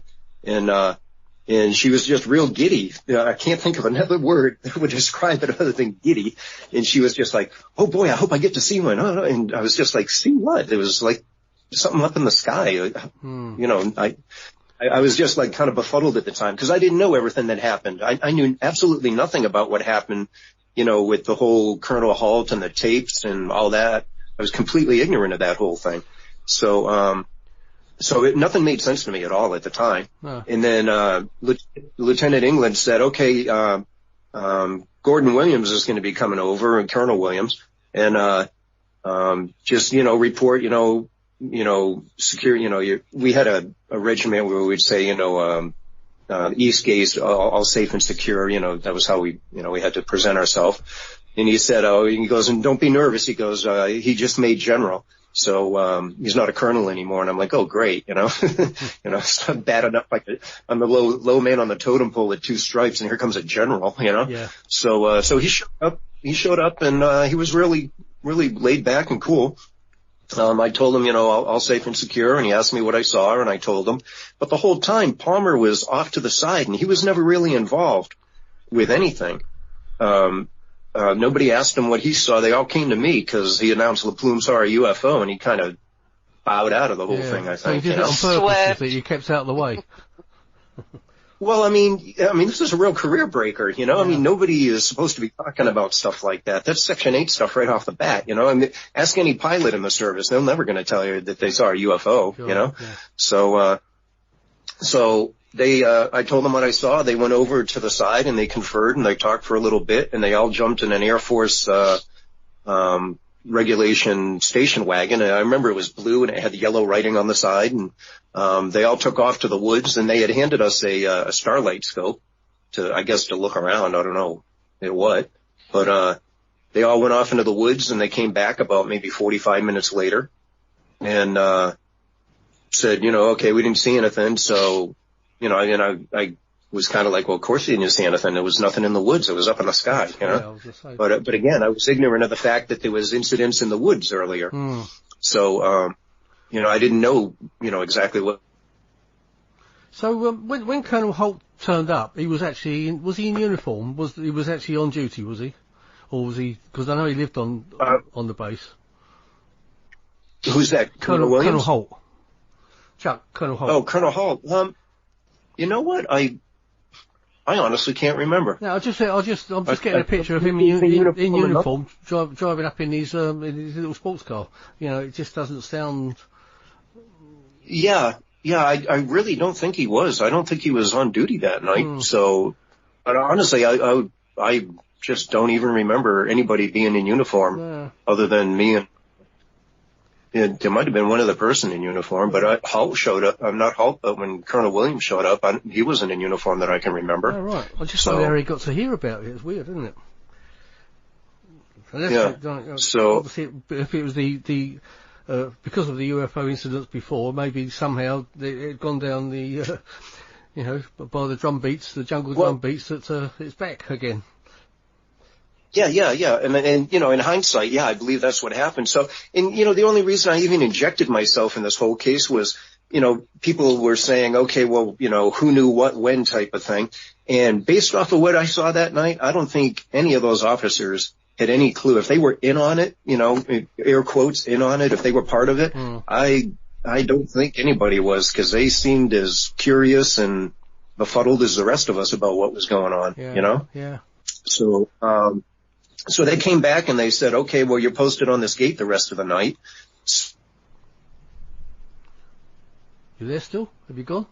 And she was just real giddy. I can't think of another word that would describe it other than giddy. And she was just like, oh boy, I hope I get to see one. Oh, and I was just like, see what? It was like something up in the sky. You know, I was just like kind of befuddled at the time, because I didn't know everything that happened. I knew absolutely nothing about what happened, you know, with the whole Colonel Halt and the tapes and all that. I was completely ignorant of that whole thing. So nothing made sense to me at all at the time. And then Lieutenant England said, okay, Gordon Williams is going to be coming over, and Colonel Williams, and just, you know, report, secure, we had a regiment where we would say, East Gate, all safe and secure, that was how we had to present ourselves. And he said, he goes, and don't be nervous. He goes, he just made general. So, he's not a colonel anymore. And I'm like, oh, great. It's not bad enough. I'm a low man on the totem pole with 2 stripes, and here comes a general, Yeah. So he showed up and, he was really, really laid back and cool. I told him, all safe and secure, and he asked me what I saw, and I told him. But the whole time, Palmer was off to the side, and he was never really involved with anything. Nobody asked him what he saw. They all came to me, because he announced LaPlume saw a UFO, and he kind of bowed out of the whole thing, I think. So he did it on purpose, that you kept out of the way. Well, I mean, this is a real career breaker, Yeah. I mean, nobody is supposed to be talking about stuff like that. That's Section 8 stuff right off the bat, I mean, ask any pilot in the service. They're never going to tell you that they saw a UFO, Sure, Yeah. So I told them what I saw. They went over to the side and they conferred and they talked for a little bit, and they all jumped in an Air Force, regulation station wagon. And I remember it was blue and it had yellow writing on the side, and they all took off to the woods, and they had handed us a starlight scope to look around. I don't know what, but they all went off into the woods, and they came back about maybe 45 minutes later and said, okay, we didn't see anything. So, and I was kind of like, well, of course you didn't see anything. There was nothing in the woods. It was up in the sky, But again, I was ignorant of the fact that there was incidents in the woods earlier. So, I didn't know, exactly what. So, when Colonel Holt turned up, was he in uniform? He was actually on duty, was he? Or was he, because I know he lived on the base. Who's that? Colonel Williams? Colonel Holt. Colonel Holt. Oh, Colonel Holt. You know what? I honestly can't remember. No, I'm just getting a picture of him in uniform, driving up in his little sports car. It just doesn't sound. Yeah, I really don't think he was. I don't think he was on duty that night. So, but honestly, I just don't even remember anybody being in uniform other than me and. There might have been one other person in uniform, but Holt showed up. Not Holt, but when Colonel Williams showed up, he wasn't in uniform that I can remember. Oh, right. I just wonder how he got to hear about it. It's weird, isn't it? So obviously, if it was the because of the UFO incidents before, maybe somehow it had gone down the you know, by the drum beats, the jungle drum beats, that it's back again. Yeah. And, you know, in hindsight, yeah, I believe that's what happened. So, and, you know, the only reason I even injected myself in this whole case was, you know, people were saying, okay, well, you know, who knew what, when type of thing. And based off of what I saw that night, I don't think any of those officers had any clue. If they were in on it, you know, air quotes, in on it, if they were part of it, I don't think anybody was, because they seemed as curious and befuddled as the rest of us about what was going on, you know? Yeah. So, so they came back and they said, okay, well, you're posted on this gate the rest of the night. You there still? Have you gone?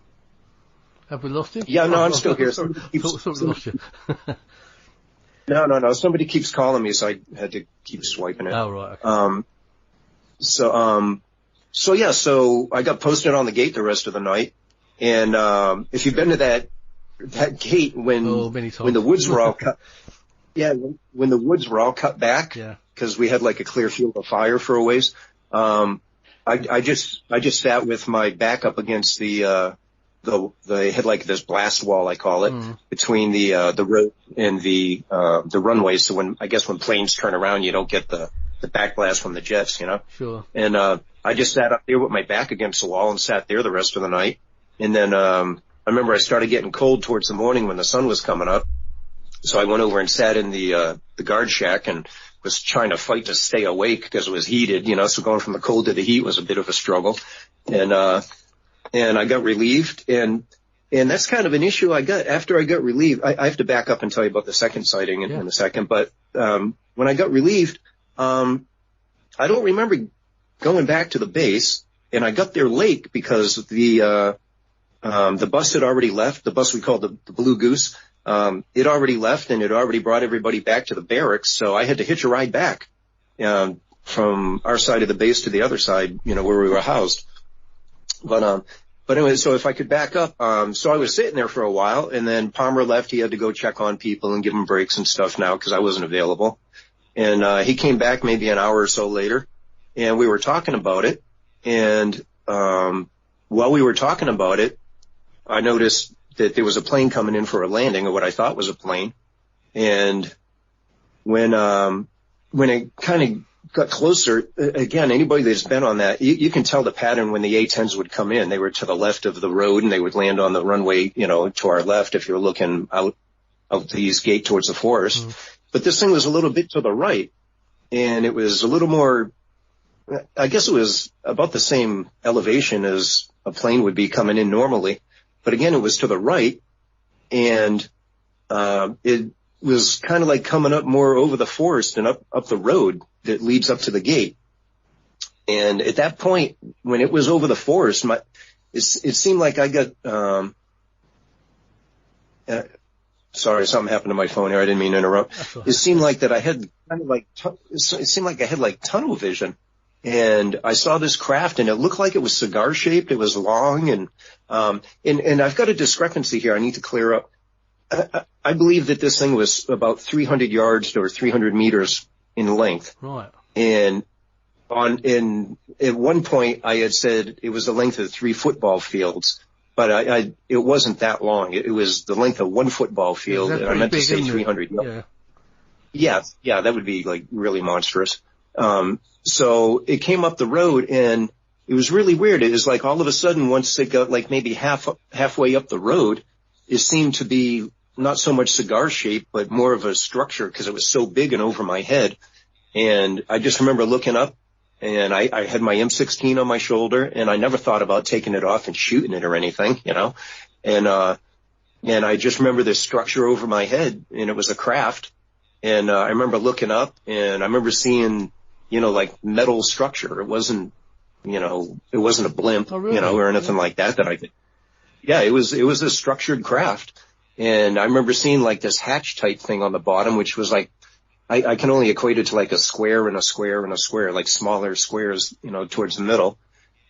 Have we lost you? Yeah, no, I'm still here. Thought we lost you. No. Somebody keeps calling me, so I had to keep swiping it. Oh, right. Okay. So I got posted on the gate the rest of the night. And, if you've been to that gate when the woods were all cut, when the woods were all cut back, because we had like a clear field of fire for a ways, I just sat with my back up against they had like this blast wall, I call it, between the road and the runway. So when planes turn around, you don't get the backblast from the jets, you know? Sure. And, I just sat up there with my back against the wall and sat there the rest of the night. And then, I remember I started getting cold towards the morning when the sun was coming up. So I went over and sat in the guard shack and was trying to fight to stay awake because it was heated, you know, so going from the cold to the heat was a bit of a struggle. And I got relieved, and that's kind of an issue I got after I got relieved. I have to back up and tell you about the second sighting in a second, but, when I got relieved, I don't remember going back to the base, and I got there late because the bus had already left, the bus we called the Blue Goose. It already left, and it already brought everybody back to the barracks, so I had to hitch a ride back, from our side of the base to the other side, you know, where we were housed. But anyway, so if I could back up, so I was sitting there for a while, and then Palmer left. He had to go check on people and give them breaks and stuff now because I wasn't available. And, he came back maybe an hour or so later, and we were talking about it. And, while we were talking about it, I noticed that there was a plane coming in for a landing, or what I thought was a plane. And when it kind of got closer, again, anybody that's been on that, you can tell the pattern when the A-10s would come in. They were to the left of the road, and they would land on the runway, you know, to our left if you're looking out the east gate towards the forest. But this thing was a little bit to the right, and it was a little more, I guess it was about the same elevation as a plane would be coming in normally. But again, it was to the right, and it was kind of like coming up more over the forest and up the road that leads up to the gate. And at that point, when it was over the forest, it seemed like I got sorry, something happened to my phone here. I didn't mean to interrupt. It seemed like that I had kind of like it seemed like I had like tunnel vision. And I saw this craft, and it looked like it was cigar shaped. It was long, and I've got a discrepancy here I need to clear up. I believe that this thing was about 300 yards or 300 meters in length. Right. And at one point I had said it was the length of 3 football fields, but it wasn't that long. It was the length of 1 football field, and I meant to say 300 yards. Yeah, that would be like really monstrous. So it came up the road, and it was really weird. It was like all of a sudden, once it got like maybe halfway up the road, it seemed to be not so much cigar shape, but more of a structure because it was so big and over my head. And I just remember looking up, and I had my M16 on my shoulder, and I never thought about taking it off and shooting it or anything, you know. And I just remember this structure over my head, and it was a craft. And I remember looking up, and I remember seeing, you know, like metal structure. It wasn't a blimp, you know, or anything like that I could. Yeah, it was a structured craft. And I remember seeing like this hatch type thing on the bottom, which was like, I can only equate it to like a square and a square and a square, like smaller squares, you know, towards the middle.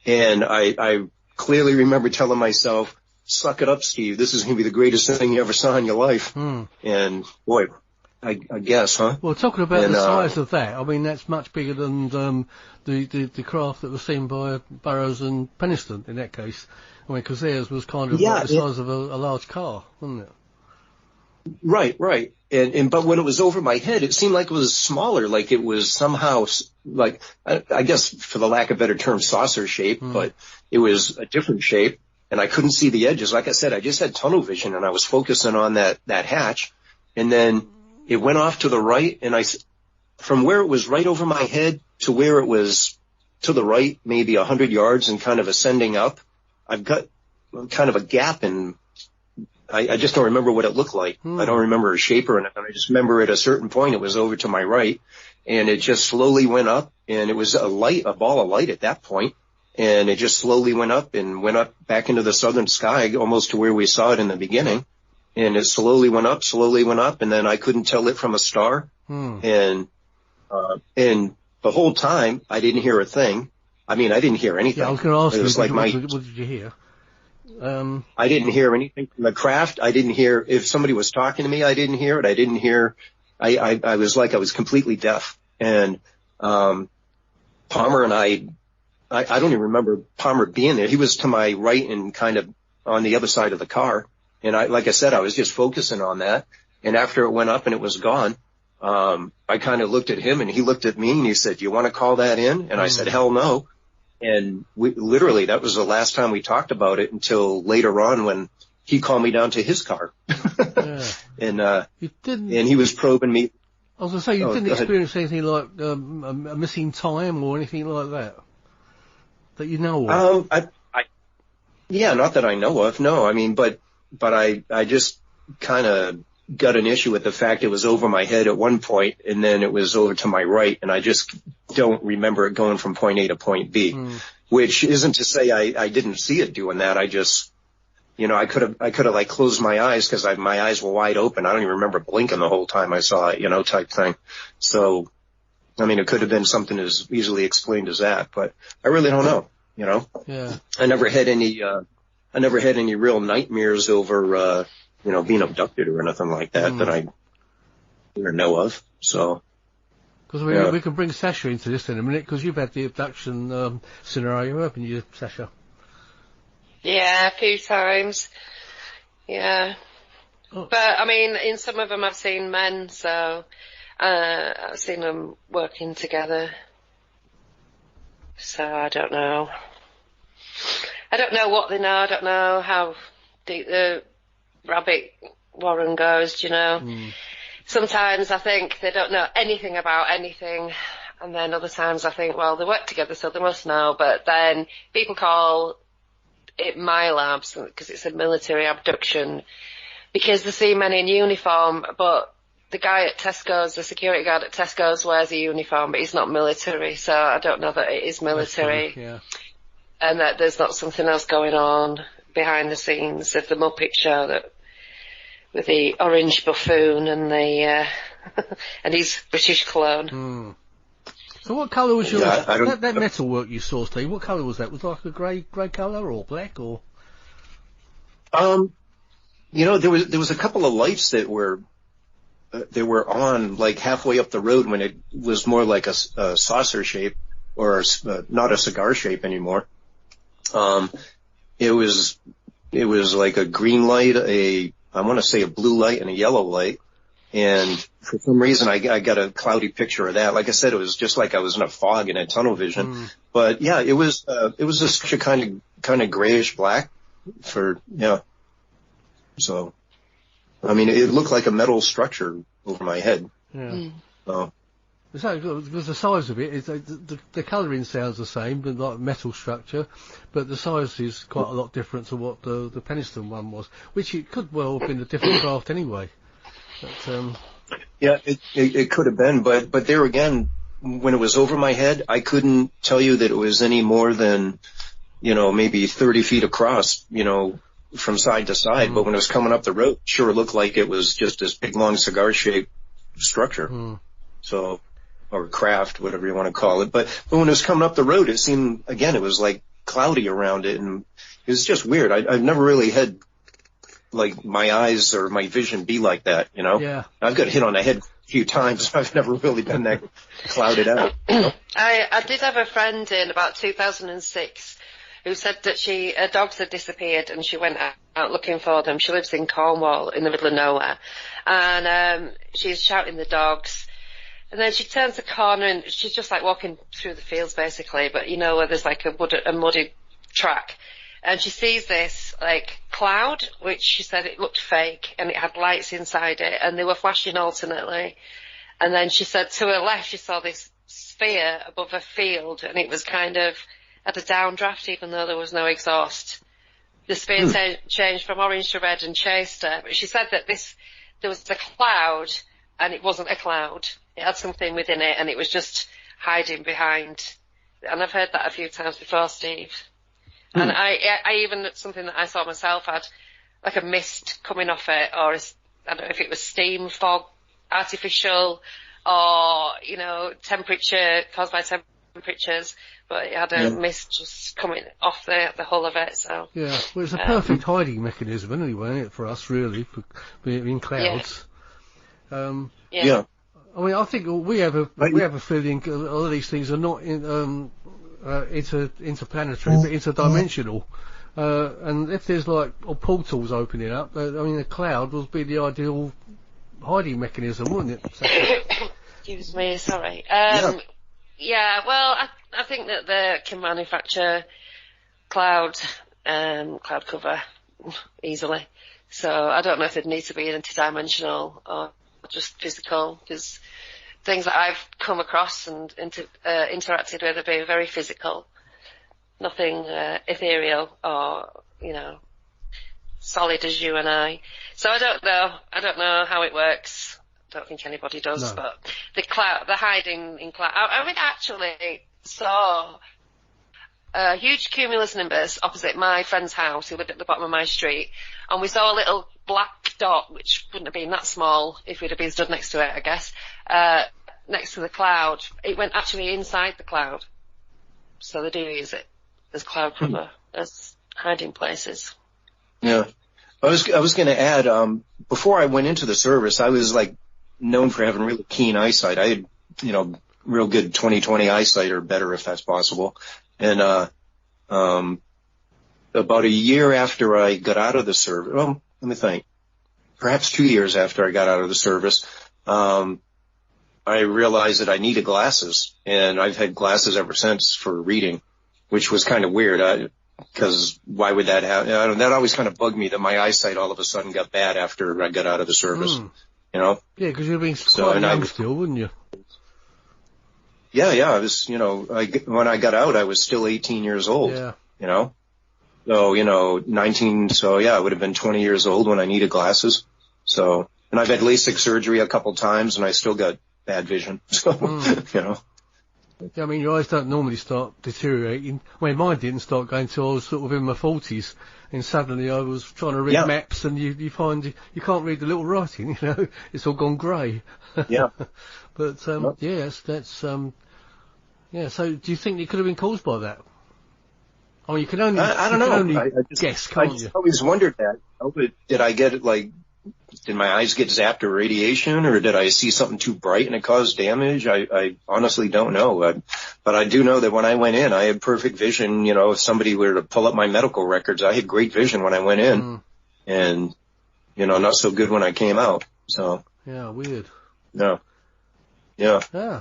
And I clearly remember telling myself, suck it up, Steve. This is going to be the greatest thing you ever saw in your life. And boy, I guess, huh? Well, talking about the size of that, I mean, that's much bigger than the craft that was seen by Burroughs and Penniston in that case. I mean, because theirs was kind of like the size of a large car, wasn't it? Right. And but when it was over my head, it seemed like it was smaller, like it was somehow, like, I guess for the lack of a better term, saucer shape, but it was a different shape, and I couldn't see the edges. Like I said, I just had tunnel vision, and I was focusing on that hatch, and then it went off to the right, and from where it was right over my head to where it was to the right, maybe 100 yards and kind of ascending up, I've got kind of a gap in. I just don't remember what it looked like. I don't remember a shape or anything. I just remember at a certain point it was over to my right, and it just slowly went up, and it was a ball of light at that point, and it just slowly went up back into the southern sky, almost to where we saw it in the beginning, and it slowly went up, and then I couldn't tell it from a star, and the whole time I didn't hear a thing. I mean, I didn't hear anything. Yeah, I was going to ask it was like what did you hear? I didn't hear anything from the craft. I didn't hear if somebody was talking to me. I didn't hear it. I didn't hear. I was like I was completely deaf. And Palmer and I don't even remember Palmer being there. He was to my right and kind of on the other side of the car. And like I said, I was just focusing on that. And after it went up and it was gone, I kind of looked at him and he looked at me and he said, "Do you want to call that in?" And I said, "Hell no." And literally, that was the last time we talked about it until later on when he called me down to his car. And he was probing me. I was going to say, you didn't experience anything like a missing time or anything like that you know of? Yeah, not that I know of, no. I mean, but I just kind of got an issue with the fact it was over my head at one point, and then it was over to my right, and I just don't remember it going from point A to point B, which isn't to say I didn't see it doing that. I just, I could have like closed my eyes because my eyes were wide open. I don't even remember blinking the whole time I saw it, type thing. So, I mean, it could have been something as easily explained as that, but I really don't know, Yeah. I never had any real nightmares over, being abducted or anything like that that I know of. So, because we can bring Sacha into this in a minute, because you've had the abduction scenario, haven't you, Sacha? Yeah, a few times. Yeah, but I mean, in some of them I've seen men, so I've seen them working together. So I don't know. I don't know what they know. I don't know how deep the rabbit warren goes, Sometimes I think they don't know anything about anything, and then other times I think, well, they work together, so they must know. But then people call it my labs because it's a military abduction, because they see men in uniform, but the guy at Tesco's, the security guard at Tesco's, wears a uniform, but he's not military, so I don't know that it is military. Yeah. And that there's not something else going on behind the scenes of the Muppet Show that with the orange buffoon and the and his British clone. So what colour was your that metal work you saw, Steve? What colour was that? Was it like a grey colour or black or? There was a couple of lights that were on like halfway up the road when it was more like a saucer shape or not a cigar shape anymore. It was like a green light, I want to say a blue light and a yellow light. And for some reason I got a cloudy picture of that. Like I said, it was just like I was in a fog and had tunnel vision. But yeah, it was such a kind of grayish black So, I mean, it looked like a metal structure over my head. Yeah. So. Because the size of it is the colouring sounds the same, but like metal structure, but the size is quite a lot different to what the Penniston one was, which it could well have been a different craft anyway. But, yeah, it could have been, but there again, when it was over my head, I couldn't tell you that it was any more than, maybe 30 feet across, from side to side. But when it was coming up the road, sure looked like it was just this big long cigar shaped structure. So. Or craft, whatever you want to call it. But when it was coming up the road, it seemed, again, it was like cloudy around it, and it was just weird. I've never really had like my eyes or my vision be like that, you know? Yeah. I've got hit on the head a few times. I've never really been that clouded out. You know? I did have a friend in about 2006 who said that her dogs had disappeared and she went out looking for them. She lives in Cornwall in the middle of nowhere. And she's shouting the dogs. And then she turns the corner and she's just like walking through the fields basically, but you know where there's like a muddy track. And she sees this like cloud, which she said it looked fake and it had lights inside it and they were flashing alternately. And then she said to her left she saw this sphere above a field and it was kind of at a downdraft even though there was no exhaust. The sphere changed from orange to red and chased her. But she said that there was a cloud and it wasn't a cloud. It had something within it and it was just hiding behind. And I've heard that a few times before, Steve. And I even, something that I saw myself had like a mist coming off it, or I don't know if it was steam, fog, artificial, or, you know, temperature, caused by temperatures, but it had a mist just coming off the hull of it, so. Yeah, well, it's a perfect hiding mechanism anyway, isn't it, for us, really, for being in clouds. Yeah. I mean, I think we have a feeling a lot of these things are not interplanetary, but interdimensional. And if there's like portals opening up, I mean, a cloud would be the ideal hiding mechanism, wouldn't it? Excuse me, sorry. Yeah, well, I think that they can manufacture cloud cover easily. So I don't know if it needs to be interdimensional or just physical, because things that I've come across and interacted with have been very physical. Nothing ethereal or, you know, solid as you and I. So I don't know how it works. I don't think anybody does, no. But the hiding in cloud. I actually saw a huge cumulus nimbus opposite my friend's house who lived at the bottom of my street, and we saw a little black dot, which wouldn't have been that small if we'd have been stood next to it, I guess, next to the cloud. It went actually inside the cloud. So they do use it as cloud cover, as hiding places. Yeah. I was going to add, before I went into the service, I was like known for having really keen eyesight. I had, you know, real good 20/20 eyesight or better if that's possible. And, about a year after I got out of the service, well, let me think, perhaps 2 years after I got out of the service, I realized that I needed glasses, and I've had glasses ever since for reading, which was kind of weird. Because why would that happen? That always kind of bugged me that my eyesight all of a sudden got bad after I got out of the service. You know? Yeah, because you're being quite young still, wouldn't you? Yeah. I was, you know, when I got out, I was still 18 years old. Yeah. You know? So, you know, 19. So yeah, I would have been 20 years old when I needed glasses. So, and I've had LASIK surgery a couple times, and I still got bad vision. So, you know. Yeah, I mean, your eyes don't normally start deteriorating. Well, mine didn't start going till I was sort of in my 40s, and suddenly I was trying to read maps, and you find you can't read the little writing, you know, it's all gone grey. Yeah. But, that's yeah, so do you think it could have been caused by that? I mean, you can only, I don't know. Only guess, can't you? I always wondered that. Did I get it, like, did my eyes get zapped or radiation, or did I see something too bright and it caused damage? I honestly don't know. But I do know that when I went in, I had perfect vision. You know, if somebody were to pull up my medical records, I had great vision when I went in, and, you know, not so good when I came out. So. Yeah, weird. No. Yeah.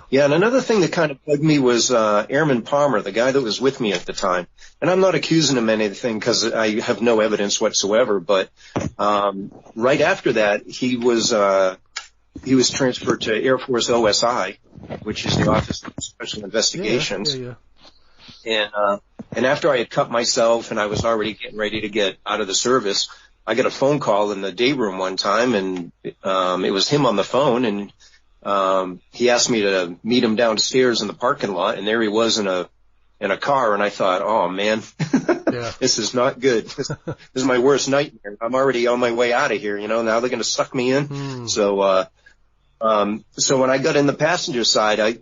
Yeah, and another thing that kind of bugged me was Airman Palmer, the guy that was with me at the time. And I'm not accusing him of anything because I have no evidence whatsoever, but right after that, he was transferred to Air Force OSI, which is the Office of Special Investigations. And after I had cut myself and I was already getting ready to get out of the service, I got a phone call in the day room one time, and it was him on the phone, and he asked me to meet him downstairs in the parking lot, and there he was in a car, and I thought, oh man, this is not good. This is my worst nightmare. I'm already on my way out of here, you know, now they're going to suck me in. So when I got in the passenger side, I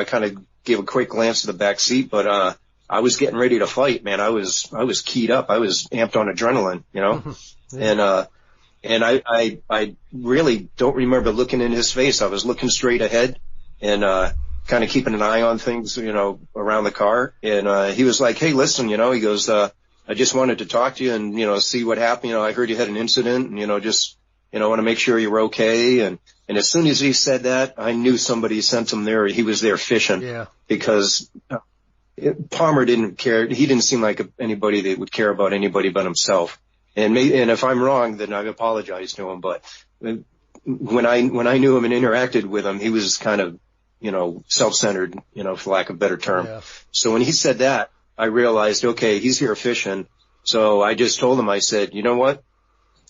kind of gave a quick glance at the back seat, but, I was getting ready to fight, man. I was keyed up. I was amped on adrenaline, you know, and, And I really don't remember looking in his face. I was looking straight ahead and, kind of keeping an eye on things, around the car. And, he was like, hey, listen, he goes, I just wanted to talk to you and, see what happened. I heard you had an incident and, just, want to make sure you're okay. And as soon as he said that, I knew somebody sent him there. He was there fishing. Yeah. Because Palmer didn't care. He didn't seem like anybody that would care about anybody but himself. And if I'm wrong, then I apologize to him. But when I knew him and interacted with him, he was kind of, self-centered, for lack of a better term. Yeah. So when he said that, I realized, okay, he's here fishing. So I just told him, I said, you know what?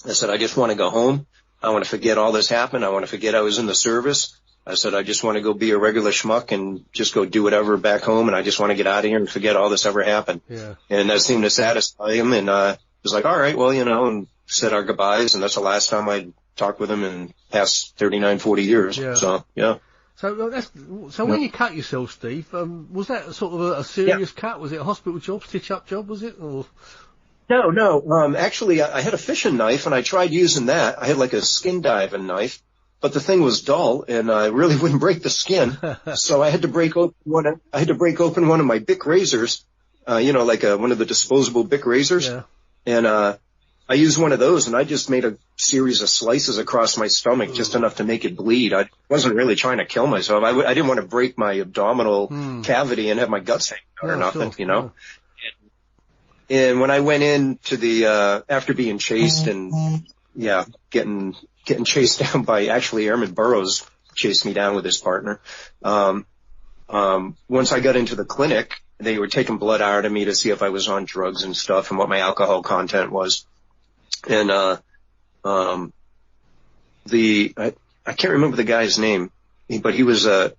I said, I just want to go home. I want to forget all this happened. I want to forget I was in the service. I said, I just want to go be a regular schmuck and just go do whatever back home. And I just want to get out of here and forget all this ever happened. Yeah. And that seemed to satisfy him. And, was like, all right, well, and said our goodbyes. And that's the last time I talked with him in past 39, 40 years. Yeah. So, yeah. So when you cut yourself, Steve, was that sort of a serious cut? Was it a hospital job, stitch-up job, was it? Or? No. Actually, I had a fishing knife, and I tried using that. I had like a skin diving knife, but the thing was dull, and I really wouldn't break the skin. So I had to break open one of my Bic razors, like one of the disposable Bic razors. Yeah. And I used one of those, and I just made a series of slices across my stomach, just enough to make it bleed. I wasn't really trying to kill myself. I didn't want to break my abdominal cavity and have my guts hanging out or nothing, Sure. And when I went into the after being chased and getting chased down by actually Airman Burroughs chased me down with his partner. Once I got into the clinic, they were taking blood out of me to see if I was on drugs and stuff and what my alcohol content was. And, I can't remember the guy's name, but he was a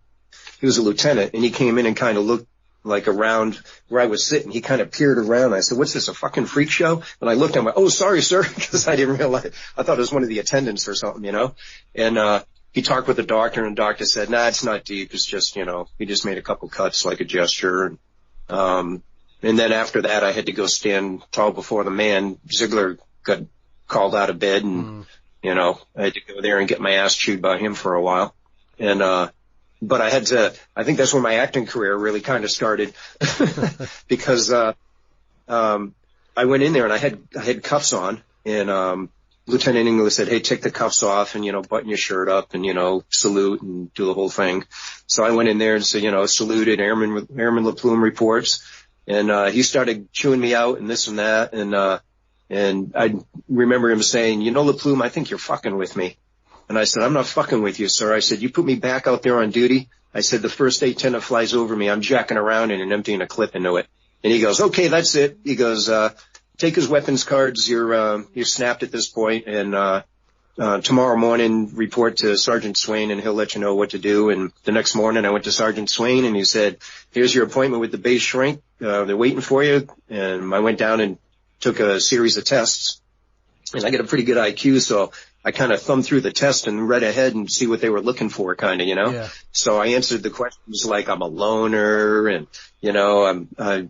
lieutenant, and he came in and kind of looked like around where I was sitting. He kind of peered around. I said, what's this, a fucking freak show? And I looked at him, oh, sorry, sir, because I didn't realize, I thought it was one of the attendants or something, and, he talked with the doctor, and the doctor said, nah, it's not deep. It's just, he just made a couple cuts like a gesture. And then after that, I had to go stand tall before the man. Ziegler got called out of bed, and, I had to go there and get my ass chewed by him for a while. And, but I think that's when my acting career really kind of started because, I went in there and I had cuffs on, and, Lieutenant English said, hey, take the cuffs off and, button your shirt up and, salute and do the whole thing. So I went in there and said, saluted Airman LaPlume reports. And, he started chewing me out and this and that. And I remember him saying, LaPlume, I think you're fucking with me. And I said, I'm not fucking with you, sir. I said, you put me back out there on duty. I said, the first A-10 flies over me, I'm jacking around and emptying a clip into it. And he goes, okay, that's it. He goes, take his weapons cards. You're snapped at this point, and tomorrow morning report to Sergeant Swain, and he'll let you know what to do. And the next morning I went to Sergeant Swain, and he said, here's your appointment with the base shrink. They're waiting for you. And I went down and took a series of tests, and I got a pretty good IQ, so I kind of thumbed through the test and read ahead and see what they were looking for, kind of, Yeah. So I answered the questions like I'm a loner, and I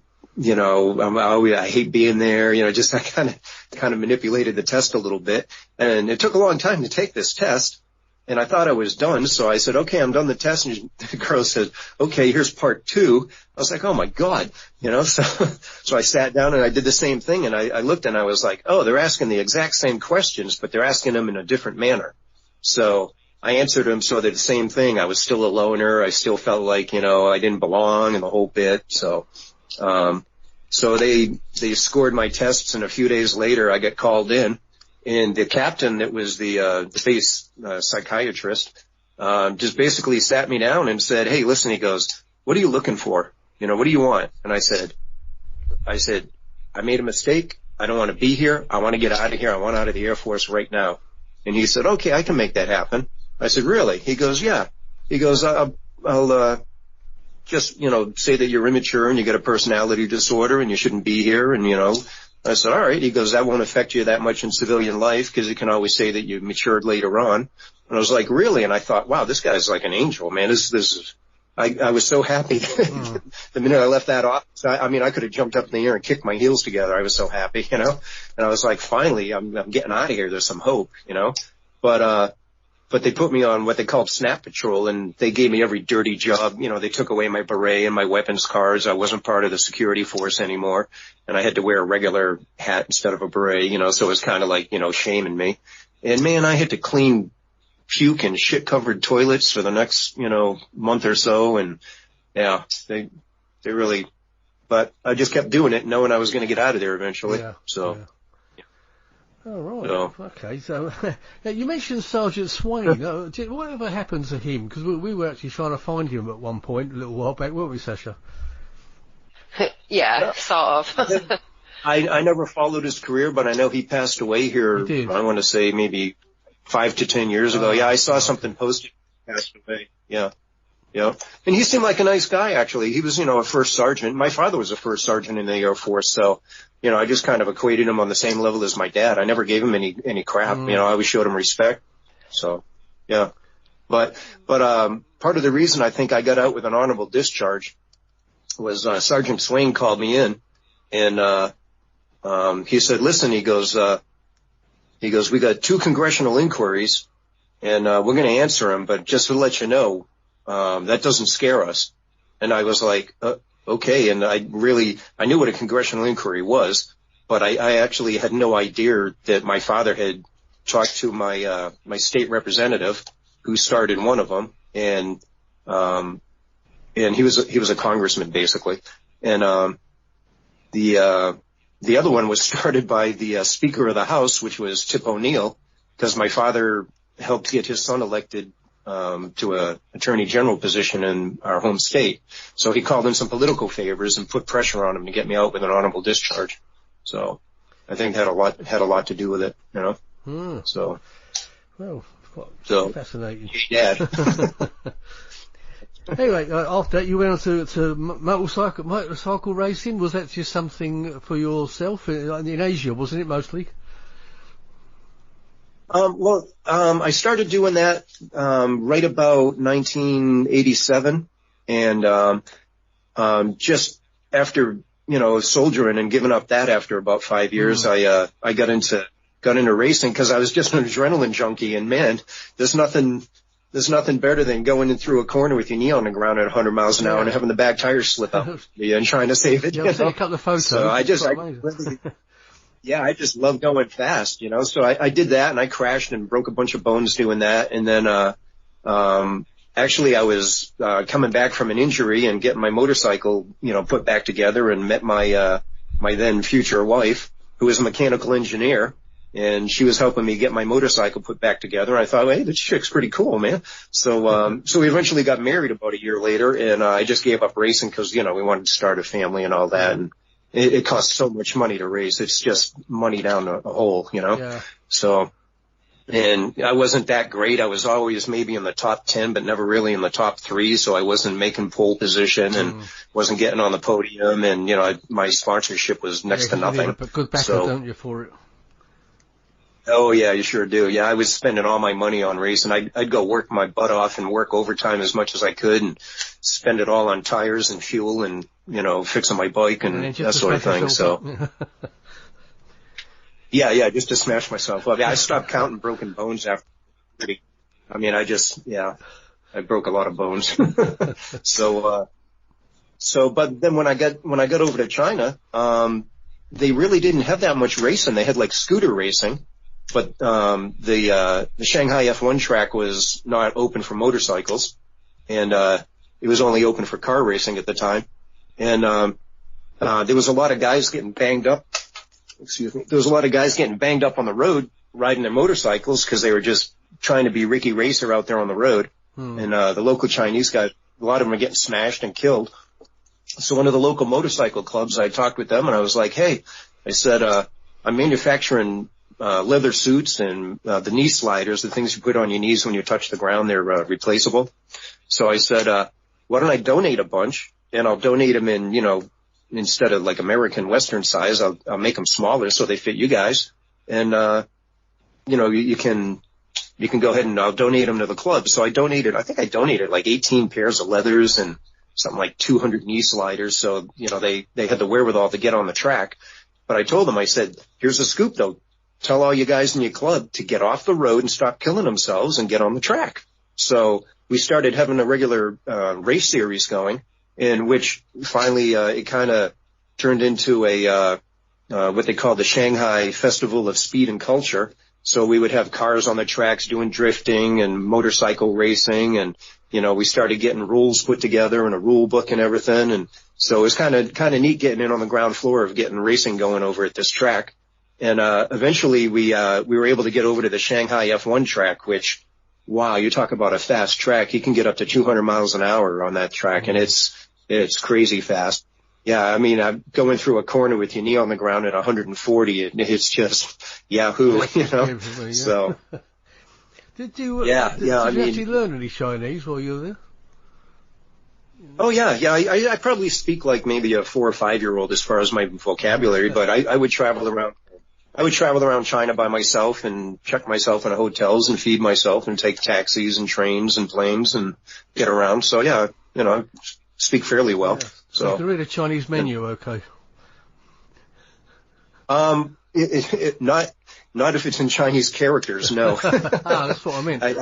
hate being there, just I kind of manipulated the test a little bit. And it took a long time to take this test, and I thought I was done. So I said, okay, I'm done the test. And the girl said, okay, here's part 2. I was like, oh my God, so I sat down and I did the same thing. And I looked and I was like, oh, they're asking the exact same questions, but they're asking them in a different manner. So I answered them so that the same thing. I was still a loner. I still felt like, I didn't belong in the whole bit. So they scored my tests, and a few days later I got called in, and the captain that was the base psychiatrist, just basically sat me down and said, hey, listen, he goes, what are you looking for? What do you want? And I said, I made a mistake. I don't want to be here. I want to get out of here. I want out of the Air Force right now. And he said, okay, I can make that happen. I said, really? He goes, yeah. He goes, I'll just, say that you're immature and you got a personality disorder and you shouldn't be here. And, I said, all right. He goes, that won't affect you that much in civilian life because you can always say that you matured later on. And I was like, really? And I thought, wow, this guy's like an angel, man. This is I was so happy the minute I left that office. I mean, I could have jumped up in the air and kicked my heels together. I was so happy, you know, and I was like, finally, I'm getting out of here. There's some hope, you know, but they put me on what they called Snap Patrol, and they gave me every dirty job. You know, they took away my beret and my weapons cards. I wasn't part of the security force anymore, and I had to wear a regular hat instead of a beret, you know, so it was kind of like, you know, shaming me. And man, I had to clean puke and shit covered toilets for the next, you know, month or so. And yeah, they really, but I just kept doing it knowing I was going to get out of there eventually. Yeah, so. Yeah. Oh, right. So. Okay. So, now you mentioned Sergeant Swain. Whatever happened to him? Because we were actually trying to find him at one point a little while back, weren't we, Sacha? Yeah, sort of. I never followed his career, but I know he passed away here. I want to say maybe 5 to 10 years ago. Yeah, I saw something posted. Passed away. Yeah. Yeah. And he seemed like a nice guy, actually. He was, you know, a first sergeant. My father was a first sergeant in the Air Force. So, you know, I just kind of equated him on the same level as my dad. I never gave him any crap. You know, I always showed him respect. So, yeah. But part of the reason I think I got out with an honorable discharge was, Sergeant Swain called me in and, he said, listen, he goes, we got 2 congressional inquiries and, we're going to answer them, but just to let you know, that doesn't scare us. And I was like, okay. And I knew what a congressional inquiry was, but I actually had no idea that my father had talked to my state representative who started one of them. And he was a congressman basically. And, the other one was started by the Speaker of the House, which was Tip O'Neill, because my father helped get his son elected to a attorney general position in our home state. So he called in some political favors and put pressure on him to get me out with an honorable discharge. So I think had a lot to do with it, you know. So well, fascinating. Dad. Anyway, after that, you went on to motorcycle racing. Was that just something for yourself in Asia, wasn't it, mostly? I started doing that right about 1987, and just after, you know, soldiering and giving up that after about 5 years, I got into racing because I was just an adrenaline junkie, and man, there's nothing better than going in through a corner with your knee on the ground at 100 miles an hour and having the back tires slip out and trying to save it. Yeah, I've seen a couple of photos. So I just love going fast, you know. So I did that, and I crashed and broke a bunch of bones doing that. And then actually I was coming back from an injury and getting my motorcycle, you know, put back together, and met my then future wife, who was a mechanical engineer. And she was helping me get my motorcycle put back together. I thought, hey, this chick's pretty cool, man. So we eventually got married about a year later, and I just gave up racing because, you know, we wanted to start a family and all that. And it costs so much money to race. It's just money down a hole, you know? Yeah. So, and I wasn't that great. I was always maybe in the top 10, but never really in the top 3. So I wasn't making pole position and wasn't getting on the podium. And, you know, my sponsorship was next to nothing. You need a good backup, don't you, for it? Oh yeah, you sure do. Yeah, I was spending all my money on racing. I'd go work my butt off and work overtime as much as I could and spend it all on tires and fuel and, you know, fixing my bike and that sort of thing. So yeah, just to smash myself up. Yeah, I stopped counting broken bones after. I mean, I broke a lot of bones. But then when I got over to China, they really didn't have that much racing. They had like scooter racing. But the Shanghai F1 track was not open for motorcycles, and it was only open for car racing at the time. And there was a lot of guys getting banged up. There was a lot of guys getting banged up on the road riding their motorcycles because they were just trying to be Ricky Racer out there on the road. And the local Chinese guys, a lot of them were getting smashed and killed. So one of the local motorcycle clubs, I talked with them, and I was like, hey, I said, I'm manufacturing leather suits and the knee sliders, the things you put on your knees when you touch the ground. They're replaceable. So I said, why don't I donate a bunch, and I'll donate them in, you know, instead of like American Western size, I'll make them smaller so they fit you guys. And, you know, you can you can go ahead and I'll donate them to the club. So I think I donated like 18 pairs of leathers and something like 200 knee sliders. So, they had the wherewithal to get on the track. But I told them, I said, here's a scoop though. Tell all you guys in your club to get off the road and stop killing themselves and get on the track. So we started having a regular race series going, in which finally it kind of turned into a what they call the Shanghai Festival of Speed and Culture. So we would have cars on the tracks doing drifting and motorcycle racing, and we started getting rules put together and a rule book and everything. And so it was kind of neat getting in on the ground floor of getting racing going over at this track. And eventually we were able to get over to the Shanghai F1 track, which, wow, you talk about a fast track. You can get up to 200 miles an hour on that track, and it's crazy fast. Yeah, I mean, I'm going through a corner with your knee on the ground at 140, and it's just yahoo, So. Did you? Did you actually learn any Chinese while you were there? Oh yeah. I probably speak like maybe a 4 or 5 year old as far as my vocabulary, but I would travel around. I would travel around China by myself and check myself in hotels and feed myself and take taxis and trains and planes and get around. So yeah, I speak fairly well. Yeah. So you can read a Chinese menu, okay? Not if it's in Chinese characters, no. That's what I mean. I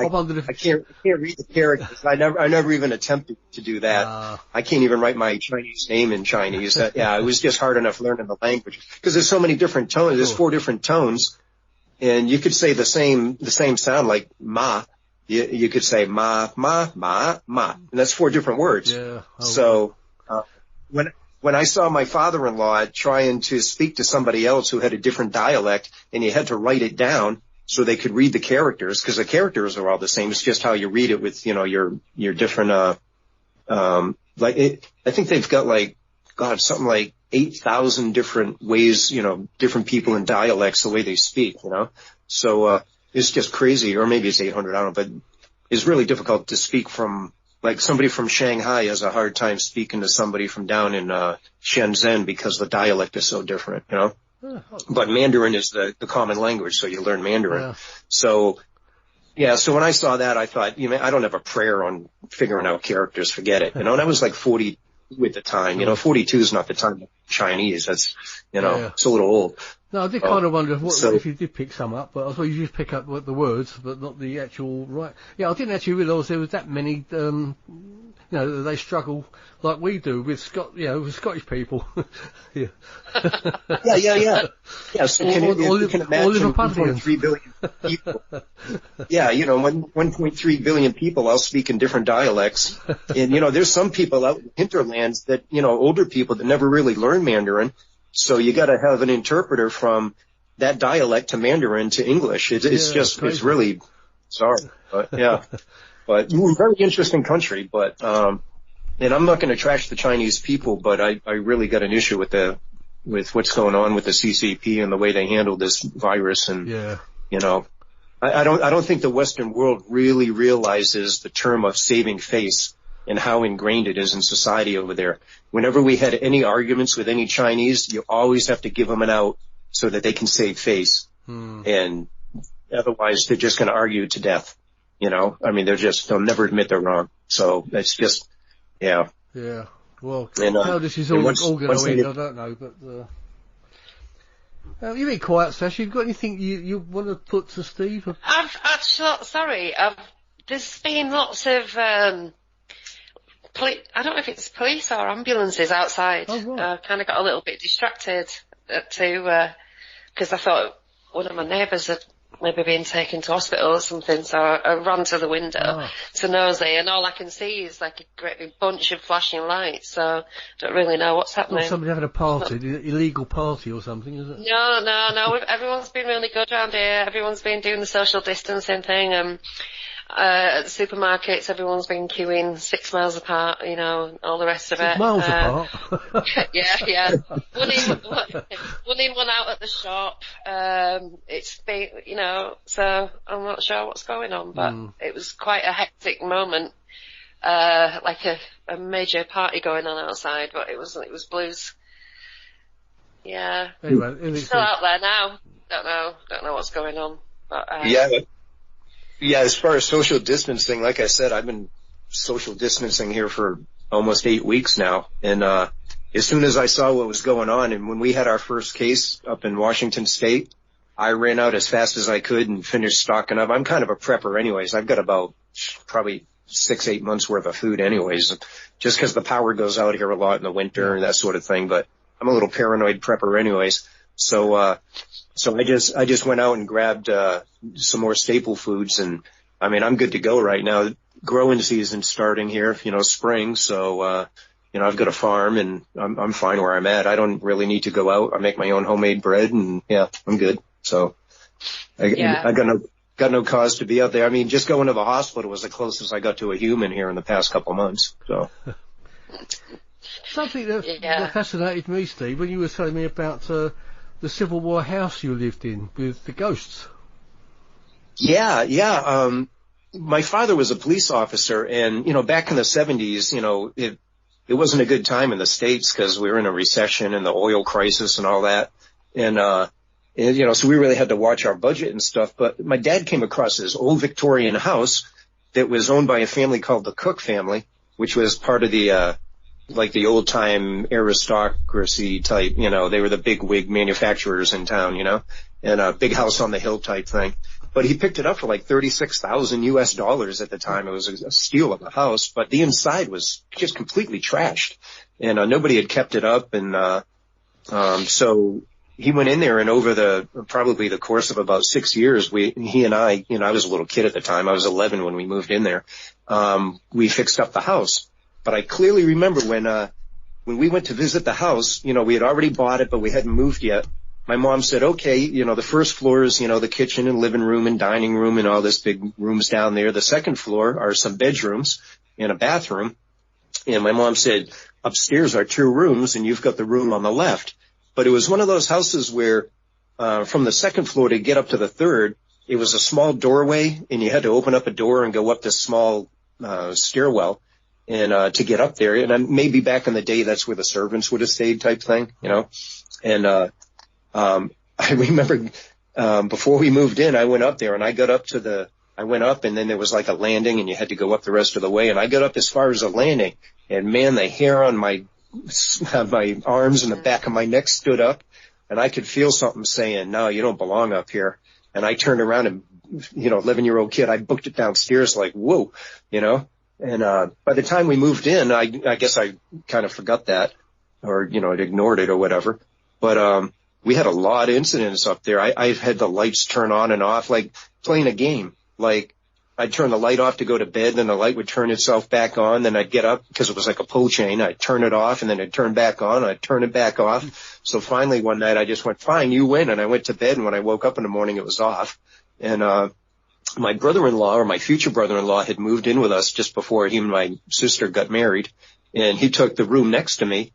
can't read the characters. I never even attempted to do that. I can't even write my Chinese name in Chinese. It was just hard enough learning the language because there's so many different tones. There's 4 different tones, and you could say the same sound like ma. You could say ma, and that's 4 different words. Yeah. So when I saw my father-in-law trying to speak to somebody else who had a different dialect, and you had to write it down so they could read the characters, because the characters are all the same. It's just how you read it with, your different, I think they've got something like 8,000 different ways, different people and dialects, the way they speak, So, it's just crazy, or maybe it's 800, I don't know, but it's really difficult to speak from. Like somebody from Shanghai has a hard time speaking to somebody from down in Shenzhen because the dialect is so different, But Mandarin is the common language, so you learn Mandarin. Yeah. So when I saw that, I thought, I don't have a prayer on figuring out characters, forget it. And I was like 42 at the time. 42 is not the time of Chinese. That's, it's a little old. No, I did kind of wonder if you did pick some up, but I thought you just pick up the words, but not the actual right. Yeah, I didn't actually realise there was that many. They struggle like we do with with Scottish people. Yeah. Yeah. So you can imagine 1.3 billion people. Yeah, 1.3 billion people all speak in different dialects, and there's some people out in the hinterlands that older people that never really learn Mandarin. So you got to have an interpreter from that dialect to Mandarin to English. It's really sorry, but yeah. But we're a very interesting country, but and I'm not going to trash the Chinese people, but I really got an issue with what's going on with the CCP and the way they handle this virus, and I don't think the Western world really realizes the term of saving face and how ingrained it is in society over there. Whenever we had any arguments with any Chinese, you always have to give them an out so that they can save face. And otherwise they're just going to argue to death. I mean, they'll never admit they're wrong. So it's just, yeah. Yeah. Well, how this is all going to end, I don't know, but, you've been quiet, Sash. You've got anything you want to put to Steve? There's been lots of, I don't know if it's police or ambulances outside. Oh, right. Kind of got a little bit distracted because I thought one of my neighbours had maybe been taken to hospital or something, so I ran to the window to nosy, and all I can see is like a great big bunch of flashing lights, so I don't really know what's happening. Somebody having a party, illegal party or something, is it? No, everyone's been really good around here. Everyone's been doing the social distancing thing, and at the supermarkets, everyone's been queuing 6 miles apart, all the rest of it. 6 miles apart? Yeah. One in, one out at the shop. It's been, so I'm not sure what's going on, but it was quite a hectic moment. Like a major party going on outside, but it was blues. Yeah. Anyway, it's still out there now. Don't know what's going on, but, Yeah, as far as social distancing, like I said, I've been social distancing here for almost 8 weeks now. And as soon as I saw what was going on, and when we had our first case up in Washington State, I ran out as fast as I could and finished stocking up. I'm kind of a prepper anyways. I've got about probably 6-8 months worth of food anyways, just because the power goes out here a lot in the winter and that sort of thing. But I'm a little paranoid prepper anyways. So I just went out and grabbed some more staple foods, and I mean, I'm good to go right now. Growing season starting here, spring. So I've got a farm, and I'm fine where I'm at. I don't really need to go out. I make my own homemade bread, and I'm good. So I got no cause to be out there. I mean, just going to the hospital was the closest I got to a human here in the past couple months. So something that fascinated me, Steve, when you were telling me about the Civil War house you lived in with the ghosts. Yeah. My father was a police officer, and, back in the 70s, it wasn't a good time in the States because we were in a recession and the oil crisis and all that. And so we really had to watch our budget and stuff. But my dad came across this old Victorian house that was owned by a family called the Cook family, which was part of the, like the old time aristocracy type, they were the big wig manufacturers in town, and a big house on the hill type thing. But he picked it up for like $36,000 at the time. It was a steal of a house, but the inside was just completely trashed, and nobody had kept it up. And so he went in there, and over probably the course of about 6 years, he and I was a little kid at the time. I was 11 when we moved in there. We fixed up the house. But I clearly remember when we went to visit the house, we had already bought it, but we hadn't moved yet. My mom said, okay, the first floor is, the kitchen and living room and dining room and all this big rooms down there. The second floor are some bedrooms and a bathroom. And my mom said, upstairs are 2 rooms, and you've got the room on the left. But it was one of those houses where from the second floor to get up to the third, it was a small doorway, and you had to open up a door and go up this small stairwell and to get up there. And maybe back in the day, that's where the servants would have stayed type thing, And I remember before we moved in, I went up there, and I went up, and then there was like a landing, and you had to go up the rest of the way. And I got up as far as the landing, and man, the hair on my arms and the back of my neck stood up, and I could feel something saying, no, you don't belong up here. And I turned around, and 11-year-old kid, I booked it downstairs like, whoa, And by the time we moved in, I guess I kind of forgot that, or I'd ignored it or whatever. But we had a lot of incidents up there. I've had the lights turn on and off, like playing a game. Like I'd turn the light off to go to bed, then the light would turn itself back on. Then I'd get up because it was like a pull chain. I'd turn it off, and then it'd turn back on. I'd turn it back off. So finally one night I just went, fine, you win. And I went to bed, and when I woke up in the morning, it was off. And my brother-in-law, or my future brother-in-law, had moved in with us just before he and my sister got married. And he took the room next to me.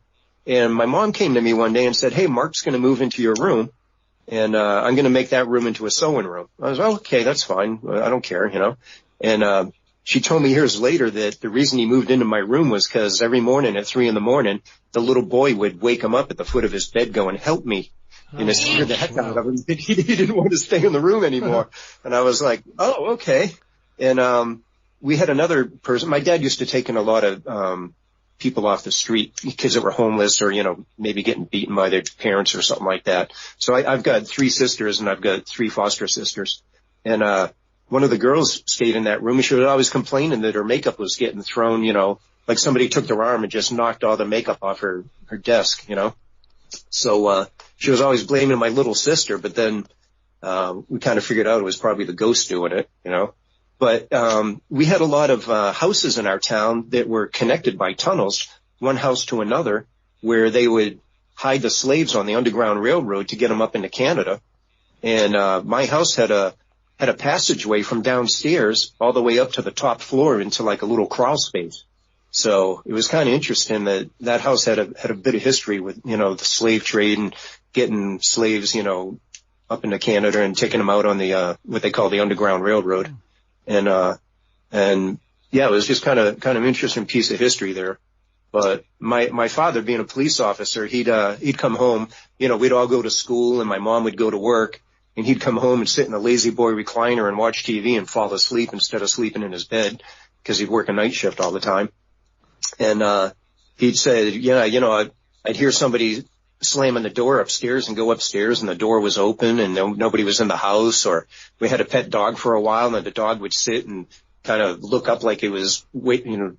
And my mom came to me one day and said, hey, Mark's going to move into your room, and I'm going to make that room into a sewing room. I was, okay, that's fine. I don't care, And she told me years later that the reason he moved into my room was because every morning at 3 a.m, the little boy would wake him up at the foot of his bed going, help me. And it scared the heck out of him. He didn't want to stay in the room anymore. And I was like, oh, okay. And we had another person. My dad used to take in a lot of people off the street, kids that were homeless or, maybe getting beaten by their parents or something like that. So I've got 3 sisters, and I've got 3 foster sisters. And one of the girls stayed in that room, and she was always complaining that her makeup was getting thrown, like somebody took their arm and just knocked all the makeup off her desk, So she was always blaming my little sister, but then we kind of figured out it was probably the ghost doing it, But we had a lot of houses in our town that were connected by tunnels, one house to another, where they would hide the slaves on the Underground Railroad to get them up into Canada. And my house had a passageway from downstairs all the way up to the top floor into like a little crawl space. So it was kind of interesting that house had a bit of history with, the slave trade and getting slaves, up into Canada and taking them out on the what they call the Underground Railroad. And yeah, it was just kind of interesting piece of history there. But my father, being a police officer, he'd come home, we'd all go to school and my mom would go to work. and he'd come home and sit in the lazy boy recliner and watch TV and fall asleep instead of sleeping in his bed because he'd work a night shift all the time. And he'd say, I'd hear somebody slamming the door upstairs and go upstairs and the door was open and nobody was in the house. Or we had a pet dog for a while and the dog would sit and kind of look up like it was waiting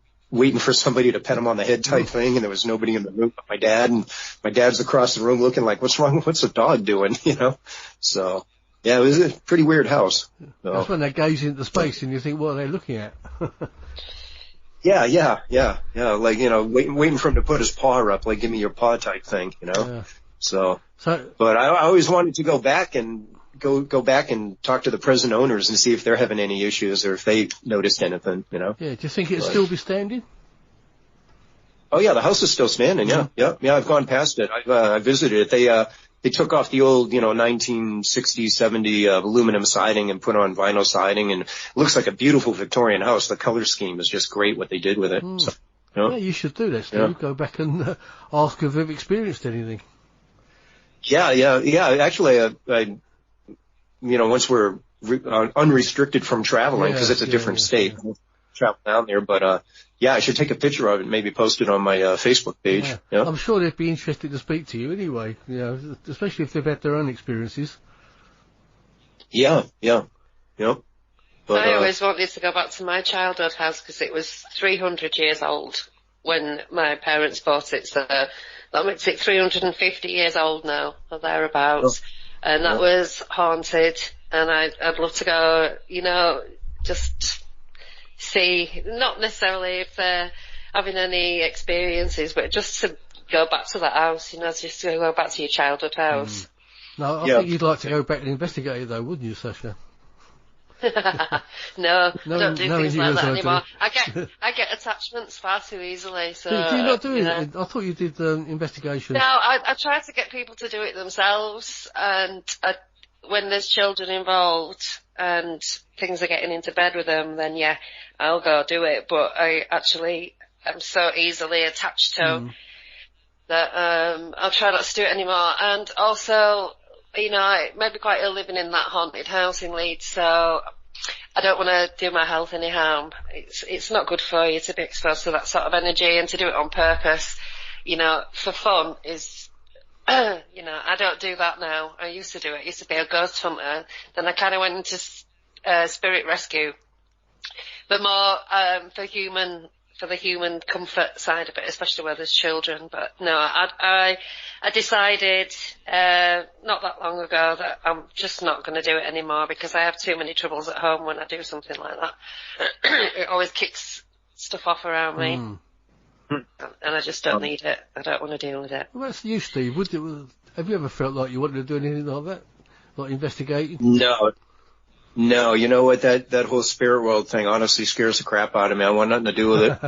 for somebody to pet him on the head type thing. And there was nobody in the room but my dad, and my dad's across the room looking like, what's wrong? What's the dog doing? So yeah, it was a pretty weird house. So. That's when they gaze into space and you think, what are they looking at? Yeah. Like, waiting for him to put his paw up, like, give me your paw type thing, Yeah. So, but I always wanted to go back and talk to the present owners and see if they're having any issues or if they noticed anything, Yeah. Do you think it'd still be standing? Oh yeah, the house is still standing. Yeah. I've gone past it. I visited it. They took off the old, 1960s, 70 aluminum siding and put on vinyl siding, and it looks like a beautiful Victorian house. The color scheme is just great what they did with it. So, Yeah, you should do that, Steve. Yeah. Go back and ask if they've experienced anything. Yeah. Actually, once we're unrestricted from traveling, because it's a different state, travel down there. But I should take a picture of it and maybe post it on my Facebook page. Yeah. I'm sure they'd be interested to speak to you anyway, especially if they've had their own experiences. Yeah. But, I always wanted to go back to my childhood house because it was 300 years old when my parents bought it. So that makes it 350 years old now, or thereabouts. And that was haunted. And I'd love to go, just see, not necessarily if they're having any experiences, but just to go back to that house, just to go back to your childhood house. No, I think you'd like to go back and investigate it though, wouldn't you, Sasha? No, I don't do things like that anymore. I get attachments far too easily. So do you not do it? I thought you did investigation. No, I try to get people to do it themselves, and when there's children involved and things are getting into bed with them, then I'll go do it. But I actually am so easily attached to that I'll try not to do it anymore. And also, I may be quite ill living in that haunted house in Leeds, so I don't want to do my health any harm. It's not good for you to be exposed to that sort of energy, and to do it on purpose, for fun is, I don't do that now. I used to do it. I used to be a ghost hunter. Then I kind of went into spirit rescue, but more for the human comfort side of it, especially where there's children. But no, I decided not that long ago that I'm just not going to do it anymore because I have too many troubles at home when I do something like that. It always kicks stuff off around me. And I just don't need it. I don't want to deal with it. Well, that's you, Steve. Have you ever felt like you wanted to do anything like that? Like investigating? No, you know what? That whole spirit world thing honestly scares the crap out of me. I want nothing to do with it.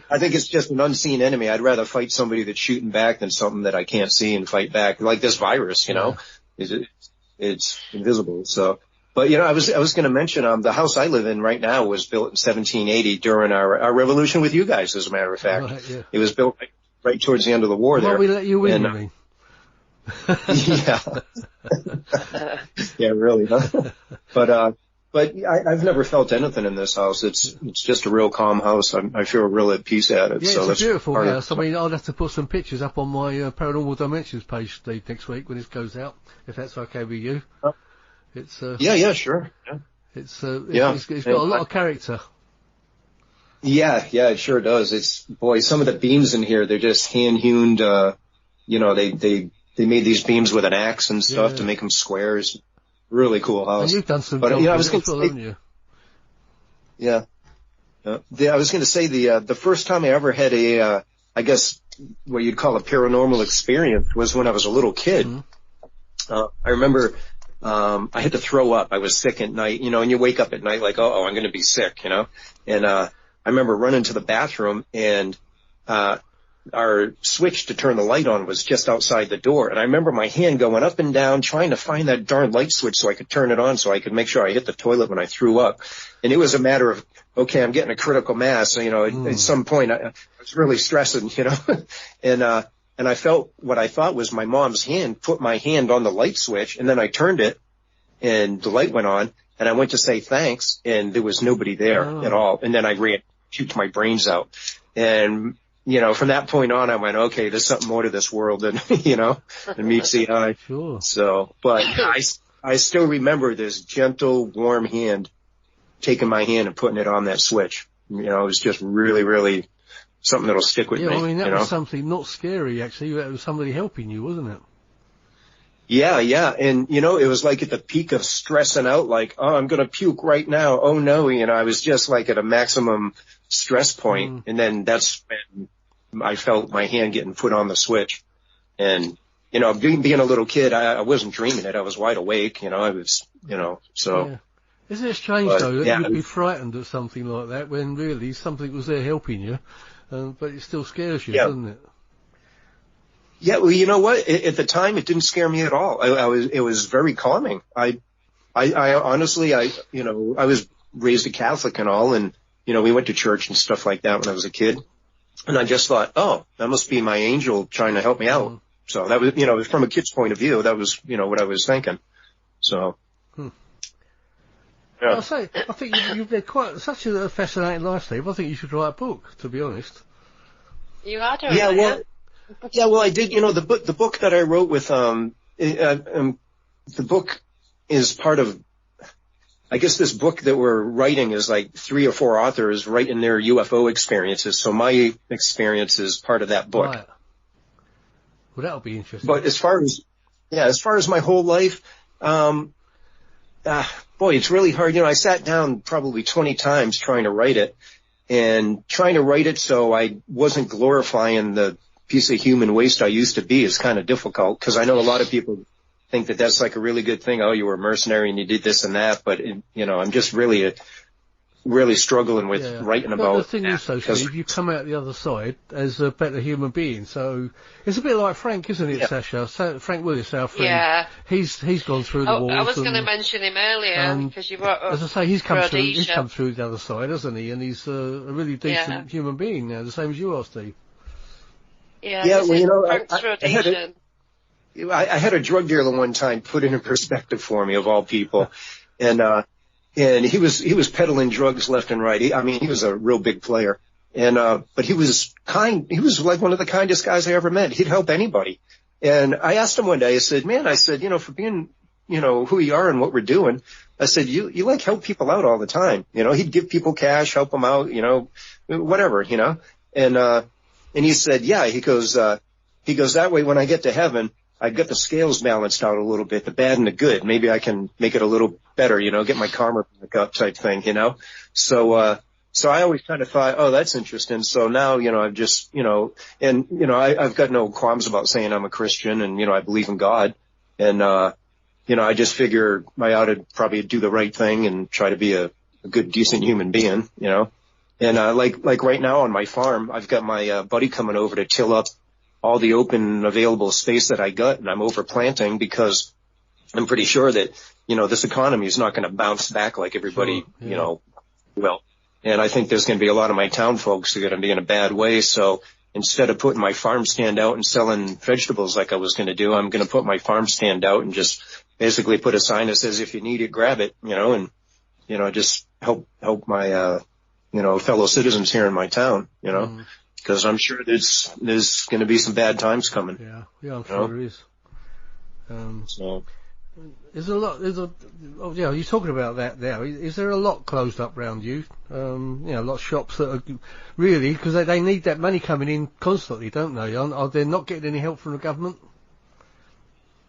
I think it's just an unseen enemy. I'd rather fight somebody that's shooting back than something that I can't see and fight back. Like this virus, it's invisible. So, but I was going to mention, the house I live in right now was built in 1780 during our revolution with you guys, as a matter of fact. Right, yeah. It was built right towards the end of the war there. Well, we let you in, I mean. Yeah, really, huh? But I've never felt anything in this house. It's just a real calm house. I feel real at peace at it. Yeah, so it's a beautiful house. I mean, I'll have to put some pictures up on my Paranormal Dimensions page, Steve, next week when this goes out, if that's okay with you. It's yeah, sure. Yeah. It's got a lot of character. Yeah, it sure does. Some of the beams in here, they're just hand-hewn, they made these beams with an axe and stuff to make them squares. Really cool house. And you've done some but, I was going to say, haven't you? Yeah. I was going to say the first time I ever had I guess what you'd call a paranormal experience was when I was a little kid. Mm-hmm. I remember, I had to throw up. I was sick at night, and you wake up at night like, I'm going to be sick, and, I remember running to the bathroom and, our switch to turn the light on was just outside the door. And I remember my hand going up and down trying to find that darn light switch so I could turn it on so I could make sure I hit the toilet when I threw up. And it was a matter of, okay, I'm getting a critical mass. At some point I was really stressing, and, and I felt what I thought was my mom's hand put my hand on the light switch, and then I turned it, and the light went on, and I went to say thanks, and there was nobody there at all. And then I ran, puked my brains out. And, you know, from that point on, I went, okay, there's something more to this world than, you know, than meets the eye. Sure. So, but I still remember this gentle, warm hand taking my hand and putting it on that switch. You know, it was just really, really something that'll stick with me. Yeah, I mean, that was know? something not scary, actually. That was somebody helping you, wasn't it? Yeah, yeah. And, you know, it was like at the peak of stressing out, like, oh, I'm going to puke right now. Oh, no. You know, I was just like at a maximum stress point. And then that's when I felt my hand getting put on the switch. And, you know, being a little kid, I wasn't dreaming it. I was wide awake. You know, I was, you know, so. Yeah. Isn't it strange, though, that you'd be frightened at something like that when really something was there helping you, but it still scares you, doesn't it? Yeah, well, you know what? At the time, it didn't scare me at all. It was very calming. I honestly, you know, I was raised a Catholic and all, and, you know, we went to church and stuff like that when I was a kid. And I just thought, oh, that must be my angel trying to help me out. So that was, you know, from a kid's point of view, that was, you know, what I was thinking. So. Yeah. I'll say, I think you've led such a fascinating life, Steve. I think you should write a book, to be honest. You are doing it. Yeah, well, I did. You know, the book that I wrote with the book is part of. I guess this book that we're writing is like 3 or 4 authors writing their UFO experiences. So my experience is part of that book. Right. Well, that'll be interesting. But as far as my whole life, boy, it's really hard. You know, I sat down probably 20 times trying to write it, and trying to write it so I wasn't glorifying the piece of human waste I used to be is kind of difficult, because I know a lot of people think that that's like a really good thing. Oh, you were a mercenary and you did this and that, but you know, I'm just really struggling with writing about. The thing is, though, Steve, you come out the other side as a better human being. So it's a bit like Frank, isn't it, Sasha? So, Frank Willis, our friend. Yeah. He's gone through the walls. I was going to mention him earlier because you brought up. As I say, he's come through the other side, hasn't he? And he's a really decent human being now, the same as you are, Steve. Yeah, well, you know, I had a drug dealer one time put it in perspective for me, of all people, and he was peddling drugs left and right. He was a real big player, but he was kind. He was like one of the kindest guys I ever met. He'd help anybody. And I asked him one day, I said, man, you know, for being, you know, who you are and what we're doing, I said, you like help people out all the time. You know, he'd give people cash, help them out, you know, whatever, you know, and he said, yeah, he goes, that way when I get to heaven, I got the scales balanced out a little bit, the bad and the good. Maybe I can make it a little better, you know, get my karma back up type thing, you know? So I always kind of thought, oh, that's interesting. So now, you know, I've just, you know, and, you know, I've got no qualms about saying I'm a Christian and, you know, I believe in God. And, you know, I just figure I ought to probably do the right thing and try to be a good, decent human being, you know? And, like right now on my farm, I've got my, buddy coming over to till up all the open available space that I got, and I'm overplanting because I'm pretty sure that, you know, this economy is not going to bounce back like everybody, you know, will. And I think there's going to be a lot of my town folks who are going to be in a bad way. So instead of putting my farm stand out and selling vegetables like I was going to do, I'm going to put my farm stand out and just basically put a sign that says, if you need it, grab it, you know, and, you know, just help my, you know, fellow citizens here in my town, you know. Because I'm sure there's going to be some bad times coming. Yeah, I'm sure there is. So there's a lot. You're talking about that now. Is there a lot closed up round you? You know, a lot of shops that are really, because they need that money coming in constantly, don't they? Are they not getting any help from the government?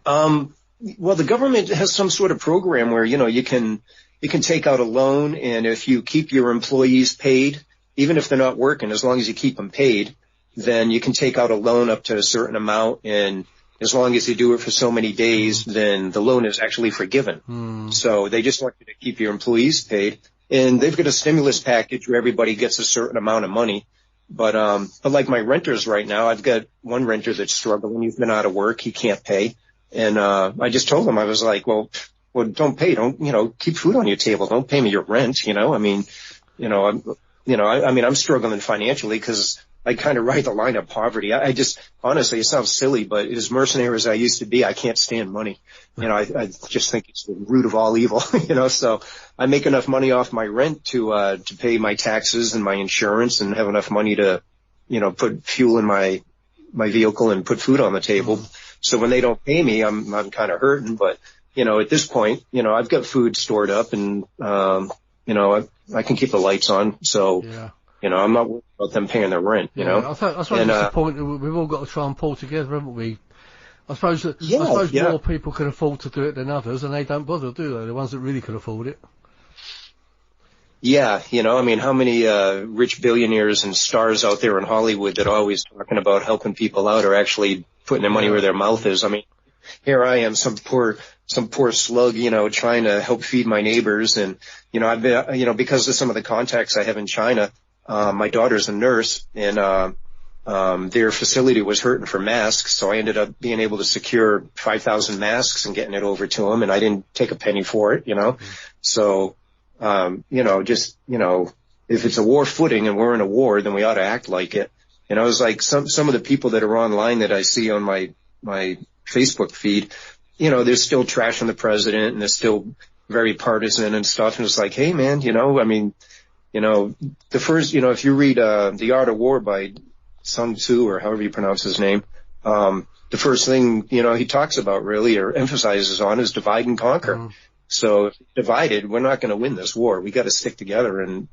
Well, the government has some sort of program where, you know, you can take out a loan, and if you keep your employees paid, even if they're not working, as long as you keep them paid, then you can take out a loan up to a certain amount, and as long as you do it for so many days, then the loan is actually forgiven. So they just want you to keep your employees paid, and they've got a stimulus package where everybody gets a certain amount of money. But like my renters right now, I've got one renter that's struggling. He's been out of work. He can't pay. And I just told him, I was like, well, don't pay. Don't, you know, keep food on your table. Don't pay me your rent, you know. I mean, I'm struggling financially because I kind of ride the line of poverty. I just, honestly, it sounds silly, but as mercenary as I used to be, I can't stand money. I just think it's the root of all evil, so I make enough money off my rent to pay my taxes and my insurance and have enough money to, put fuel in my vehicle and put food on the table. So when they don't pay me, I'm kind of hurting, but, at this point, I've got food stored up and, I can keep the lights on. So, I'm not worried about them paying their rent, I suppose it's the point that we've all got to try and pull together, haven't we? I suppose more people can afford to do it than others, and they don't bother, do they? The ones that really can afford it. Yeah, how many rich billionaires and stars out there in Hollywood that are always talking about helping people out are actually putting their money where their mouth is? I mean, here I am, some poor slug, trying to help feed my neighbors. And, I've been, because of some of the contacts I have in China, my daughter's a nurse, and their facility was hurting for masks, so I ended up being able to secure 5,000 masks and getting it over to them, and I didn't take a penny for it, So, if it's a war footing and we're in a war, then we ought to act like it. It's like some of the people that are online that I see on my Facebook feed, they're still trashing the president and they're still very partisan and stuff. And it's like, hey man, the first, if you read, The Art of War by Sun Tzu, or however you pronounce his name, the first thing, he talks about really, or emphasizes on, is divide and conquer. So if divided, we're not going to win this war. We got to stick together, and,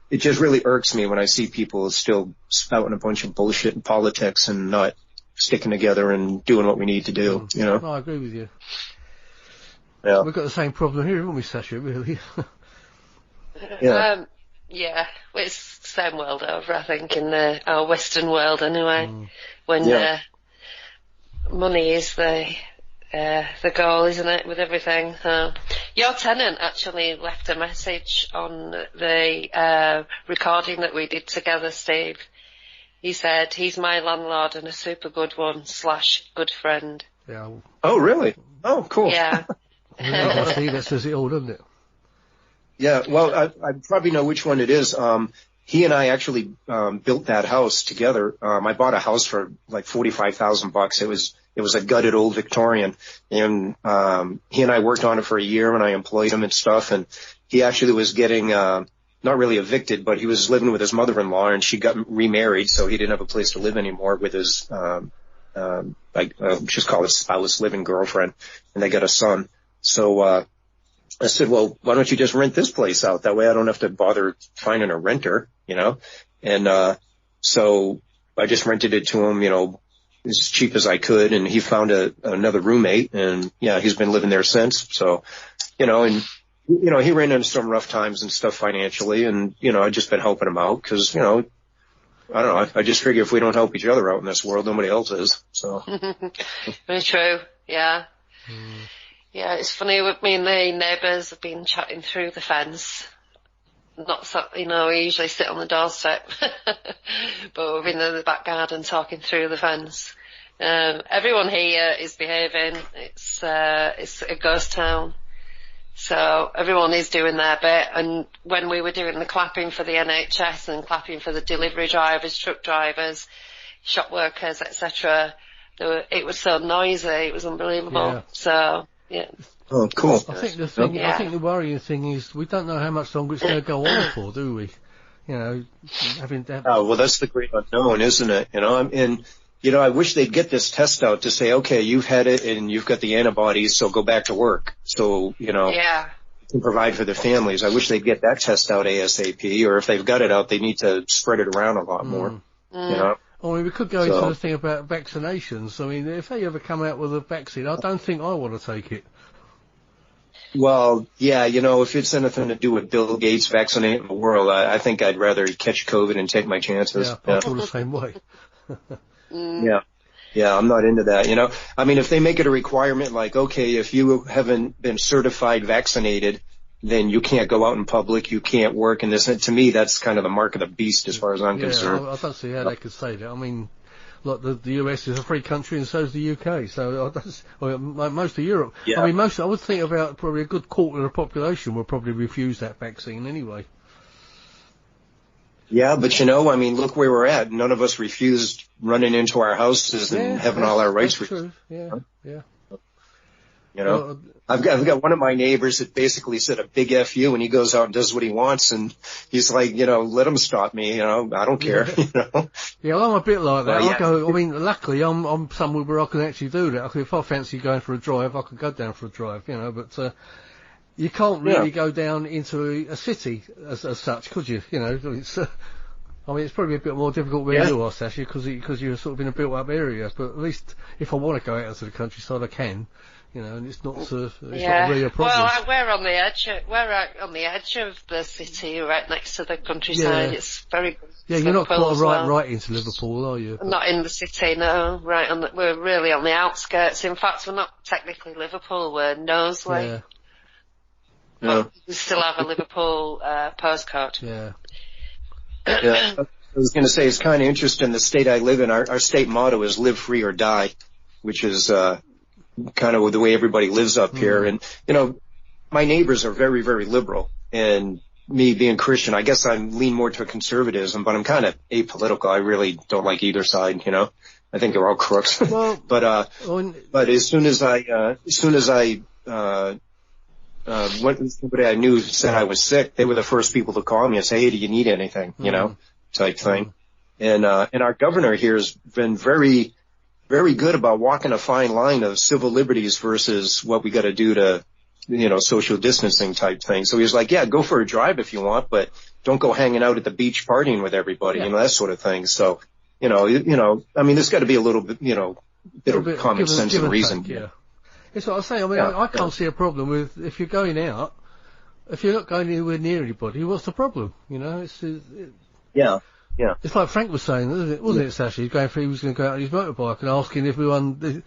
it just really irks me when I see people still spouting a bunch of bullshit in politics and not sticking together and doing what we need to do, No, I agree with you. Yeah. We've got the same problem here, haven't we, Sacha, really? Yeah. Well, it's the same world over, I think, in our Western world anyway, when money is the goal, isn't it, with everything. Your tenant actually left a message on the recording that we did together, Steve. He said, he's my landlord and a super good one / good friend. Yeah. Oh, really? Oh, cool. Yeah. See, that says it all, doesn't it? Yeah, well, I probably know which one it is. He and I actually built that house together. I bought a house for like $45,000. It was a gutted old Victorian, and he and I worked on it for a year, and I employed him and stuff. And he actually was getting not really evicted, but he was living with his mother-in-law, and she got remarried, so he didn't have a place to live anymore with his just call it spouse, living girlfriend, and they got a son. So I said, well, why don't you just rent this place out? That way I don't have to bother finding a renter, And so I just rented it to him, as cheap as I could, and he found another roommate, and he's been living there since. So, and he ran into some rough times and stuff financially, and I've just been helping him out because, I don't know, I just figure if we don't help each other out in this world, nobody else is. So very true. Yeah. Yeah, it's funny, with me and the neighbours have been chatting through the fence. Not so, we usually sit on the doorstep, but we've been in the back garden talking through the fence. Everyone here is behaving. It's a ghost town. So everyone is doing their bit. And when we were doing the clapping for the NHS and clapping for the delivery drivers, truck drivers, shop workers, etc., it was so noisy. It was unbelievable. Yeah. So, yeah. Oh, cool. I think the worrying thing is we don't know how much longer it's going to go on for, do we? Having that. Oh, well, that's the great unknown, isn't it? I wish they'd get this test out to say, okay, you've had it and you've got the antibodies, so go back to work. So, you can provide for their families. I wish they'd get that test out ASAP, or if they've got it out, they need to spread it around a lot more, I mean, we could go into the thing about vaccinations. I mean, if they ever come out with a vaccine, I don't think I want to take it. Well, yeah, if it's anything to do with Bill Gates vaccinating the world, I think I'd rather catch COVID and take my chances. Yeah, I feel the same way. Yeah, I'm not into that, I mean, if they make it a requirement, like, okay, if you haven't been certified vaccinated, then you can't go out in public, you can't work, and this, to me, that's kind of the mark of the beast as far as I'm concerned. I don't see how they could say that. I mean, look, the US is a free country and so is the UK, so most of Europe. Yeah. I mean, I would think about probably a good quarter of the population will probably refuse that vaccine anyway. Yeah, but I mean, look where we're at. None of us refused running into our houses and having all our rights. That's true. Yeah, yeah. Well, I've got one of my neighbors that basically said a big F you, and he goes out and does what he wants, and he's like, let him stop me, I don't care, Yeah, well, I'm a bit like that. Yeah. I mean, luckily I'm somewhere where I can actually do that. If I fancy going for a drive, I can go down for a drive, but you can't really go down into a city as such, could you? It's, I mean, it's probably a bit more difficult where you are, Sasha, because you're sort of in a built-up area, but at least if I want to go out to the countryside, I can. And it's not not really a problem. Well, we're on the edge. We're right on the edge of the city, right next to the countryside. Yeah. It's very. Yeah, you're not quite right into Liverpool, are you? Not in the city, no. Right we're really on the outskirts. In fact, we're not technically Liverpool. We're Knowsley. Yeah. But we still have a Liverpool postcode. Yeah. Yeah. I was going to say it's kind of interesting. The state I live in, our state motto is "Live free or die," which is. Kind of the way everybody lives up here. And, my neighbors are very, very liberal. And me being Christian, I guess I lean more to conservatism, but I'm kind of apolitical. I really don't like either side, I think they're all crooks. Well, but as soon as I went, somebody I knew said I was sick, they were the first people to call me and say, hey, do you need anything, type thing. And our governor here has been very, very good about walking a fine line of civil liberties versus what we got to do to, social distancing type thing. So he was like, yeah, go for a drive if you want, but don't go hanging out at the beach partying with everybody, that sort of thing. So, I mean, there's got to be a little bit, bit of common sense and reason. Yeah. That's what I was saying. I mean, I can't see a problem with if you're going out, if you're not going anywhere near anybody, what's the problem? Yeah. Yeah. It's like Frank was saying, wasn't it, Sacha? He was going to go out on his motorbike and asking everyone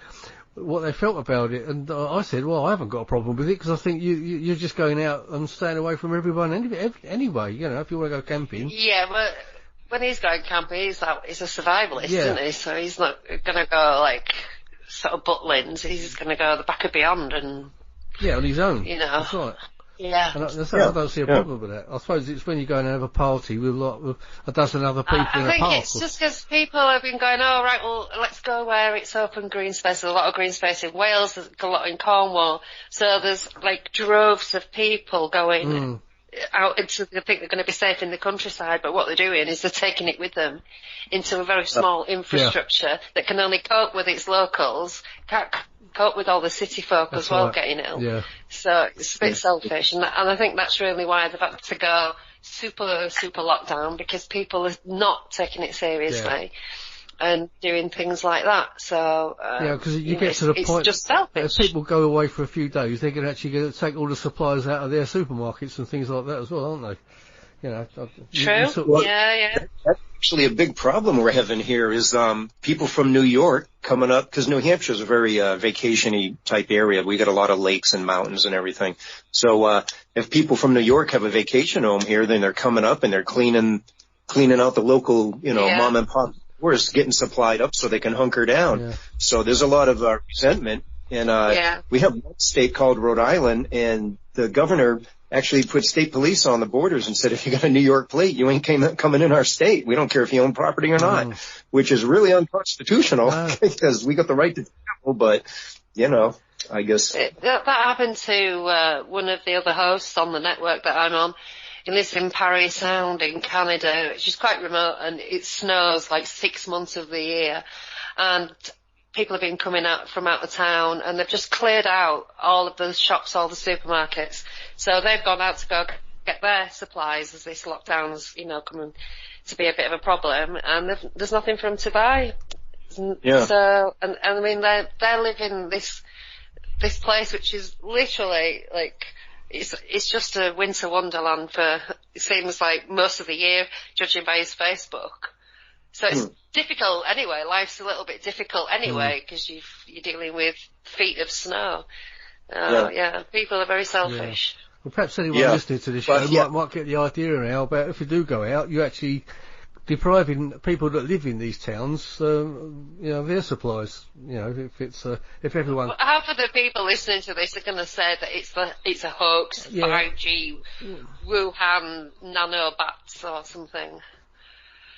what they felt about it. And I said, well, I haven't got a problem with it because I think you're just going out and staying away from everyone anyway, if you want to go camping. Yeah, but when he's going camping, he's a survivalist, isn't he? So he's not going to go sort of Butlins. He's going to go the back of beyond and... Yeah, on his own. That's right. Yeah. And I don't see a problem with that. I suppose it's when you go and have a party with a dozen other people in a park. I think it's just because people have been going, oh, right, well, let's go where it's open green space. There's a lot of green space in Wales, there's a lot in Cornwall. So there's droves of people going out into, they think they're going to be safe in the countryside, but what they're doing is they're taking it with them into a very small infrastructure that can only cope with its locals, can't cope with all the city folk as well getting ill. Yeah. So it's a bit selfish, and I think that's really why they've had to go super, super lockdown, because people are not taking it seriously and doing things like that. So because you get to the point, it's just selfish. If people go away for a few days, they're going to actually take all the supplies out of their supermarkets and things like that as well, aren't they? True. Yeah. That's actually a big problem we're having here is people from New York coming up, because New Hampshire is a very vacation-y type area. We got a lot of lakes and mountains and everything. So if people from New York have a vacation home here, then they're coming up and they're cleaning out the local, mom and pop stores, getting supplied up so they can hunker down. Yeah. So there's a lot of resentment. And we have one state called Rhode Island, and the governor actually put state police on the borders and said, if you got a New York plate, you ain't coming in our state. We don't care if you own property or not, which is really unconstitutional because we got the right to travel, but, I guess. That happened to one of the other hosts on the network that I'm on. He lives in Parry Sound in Canada, which is quite remote, and it snows 6 months of the year. And people have been coming out from out of town, and they've just cleared out all of the shops, all the supermarkets. So they've gone out to go get their supplies as this lockdown's, coming to be a bit of a problem, and there's nothing for them to buy. Yeah. So, and I mean, they're living this place which is literally it's just a winter wonderland for, it seems like, most of the year, judging by his Facebook. So it's difficult anyway. Life's a little bit difficult anyway because you're dealing with feet of snow. People are very selfish. Yeah. Well, perhaps anyone listening to this show might get the idea now about if you do go out, you're actually depriving people that live in these towns, their supplies. If everyone. Well, half of the people listening to this are going to say that it's a hoax, 5G, Wuhan nanobots or something.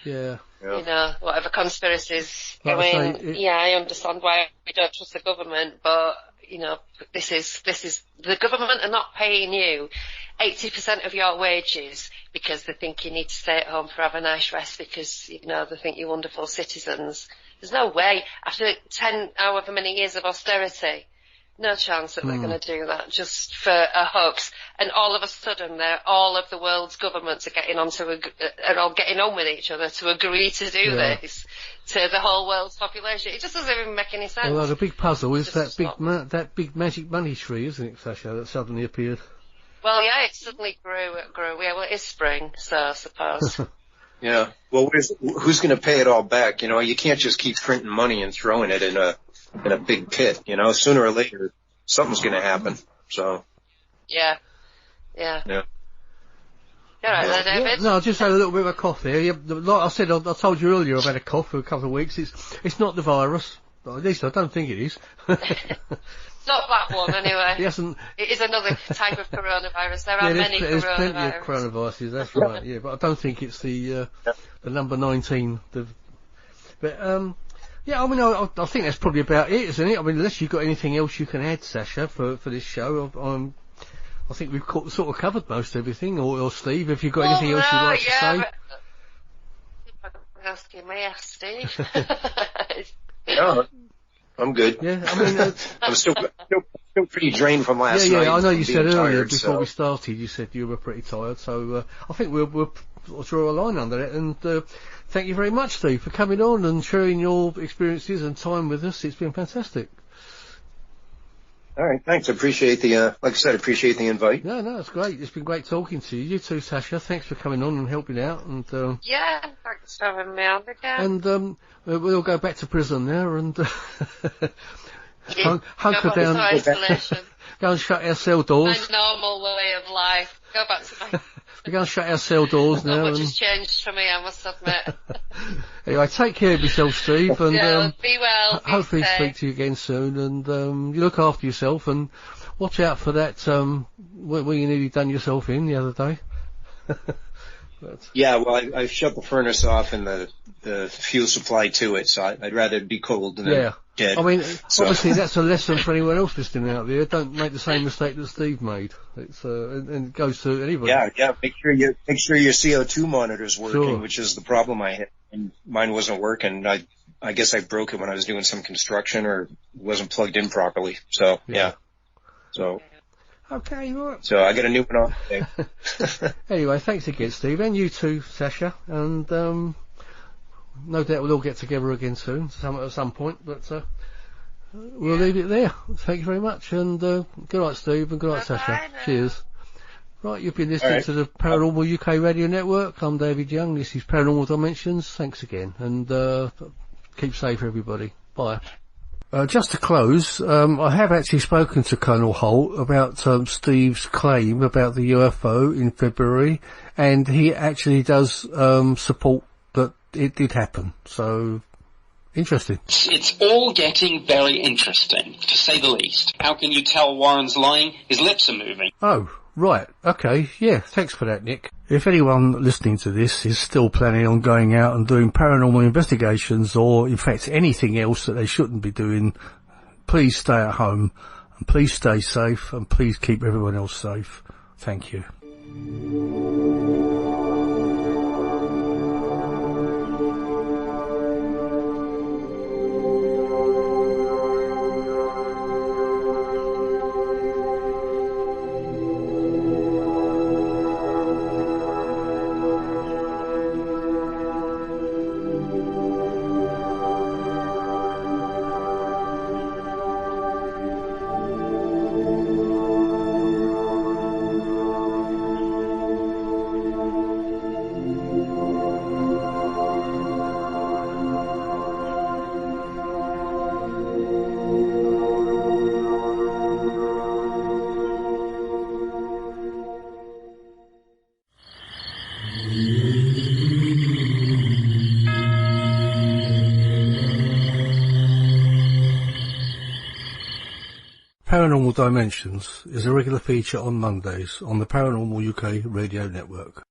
Yeah. You know, whatever conspiracies. Like I understand why we don't trust the government, but, you know, this is, the government are not paying you 80% of your wages because they think you need to stay at home for have a nice rest because, you know, they think you're wonderful citizens. There's no way, after 10, however many years of austerity, no chance that they're going to do that just for a hoax. And all of a sudden, all of the world's governments are getting are all getting on with each other to agree to do this to the whole world's population. It just doesn't even make any sense. Well, the big puzzle is that big magic money tree, isn't it, Sasha, that suddenly appeared? Well, yeah, it suddenly grew. Yeah, well, it is spring, so I suppose. Yeah. Well, who's going to pay it all back? You know, you can't just keep printing money and throwing it in a big pit. You know, sooner or later, something's going to happen. So. Yeah. Yeah. You all right there, David? Yeah, no, I just had a little bit of a cough there. Yeah, like I said, I told you earlier I've had a cough for a couple of weeks. It's not the virus. At least I don't think it is. Not that one, anyway. It is another type of coronavirus. There are many there's plenty of coronaviruses. coronaviruses, that's right, yeah, but I don't think it's the number 19. Yeah, I mean, I think that's probably about it, isn't it? I mean, unless you've got anything else you can add, Sasha, for this show, I think we've sort of covered most everything, or Steve, if you've got anything else you'd like to say. Asking me, Steve. No, I'm good. Yeah, I mean, I'm still pretty drained from last night. Yeah, I know you said earlier tired, before we started, you said you were pretty tired, so I think we'll draw a line under it. And thank you very much, Steve, for coming on and sharing your experiences and time with us. It's been fantastic. All right, thanks. I appreciate like I said, appreciate the invite. No, it's great. It's been great talking to you. You too, Sasha. Thanks for coming on and helping out. And yeah, thanks for having me on again. And we'll go back to prison now and hunker go down. To isolation. Go and shut our cell doors. My normal way of life. Go back to my. We're going to shut our cell doors now. Not much has changed for me, I must admit. Anyway, take care of yourself, Steve, and be well. Hopefully speak to you again soon. And you look after yourself and watch out for that where you nearly done yourself in the other day. Yeah, well, I shut the furnace off and the fuel supply to it, so I'd rather be cold than dead. I mean, obviously that's a lesson for anyone else listening out there. Don't make the same mistake that Steve made. It's and it goes to anybody. Yeah. Make sure your CO2 monitor's working, which is the problem I had. And mine wasn't working. I guess I broke it when I was doing some construction or wasn't plugged in properly. So yeah. So. Okay, right. So I got a new one on today. Anyway, thanks again, Steve, and you too, Sasha, and no doubt we'll all get together again soon, at some point, but we'll leave it there. Thank you very much, and good night, Steve, and good night, Sasha. Cheers. Right, you've been listening to the Paranormal UK Radio Network. I'm David Young. This is Paranormal Dimensions. Thanks again, and keep safe, everybody. Bye. Just to close, I have actually spoken to Colonel Holt about Steve's claim about the UFO in February, and he actually does support that it did happen. So, interesting. It's all getting very interesting, to say the least. How can you tell Warren's lying? His lips are moving. Oh, right. Okay. Yeah, thanks for that, Nick. If anyone listening to this is still planning on going out and doing paranormal investigations or, in fact, anything else that they shouldn't be doing, please stay at home and please stay safe and please keep everyone else safe. Thank you. Paranormal Dimensions is a regular feature on Mondays on the Paranormal UK Radio Network.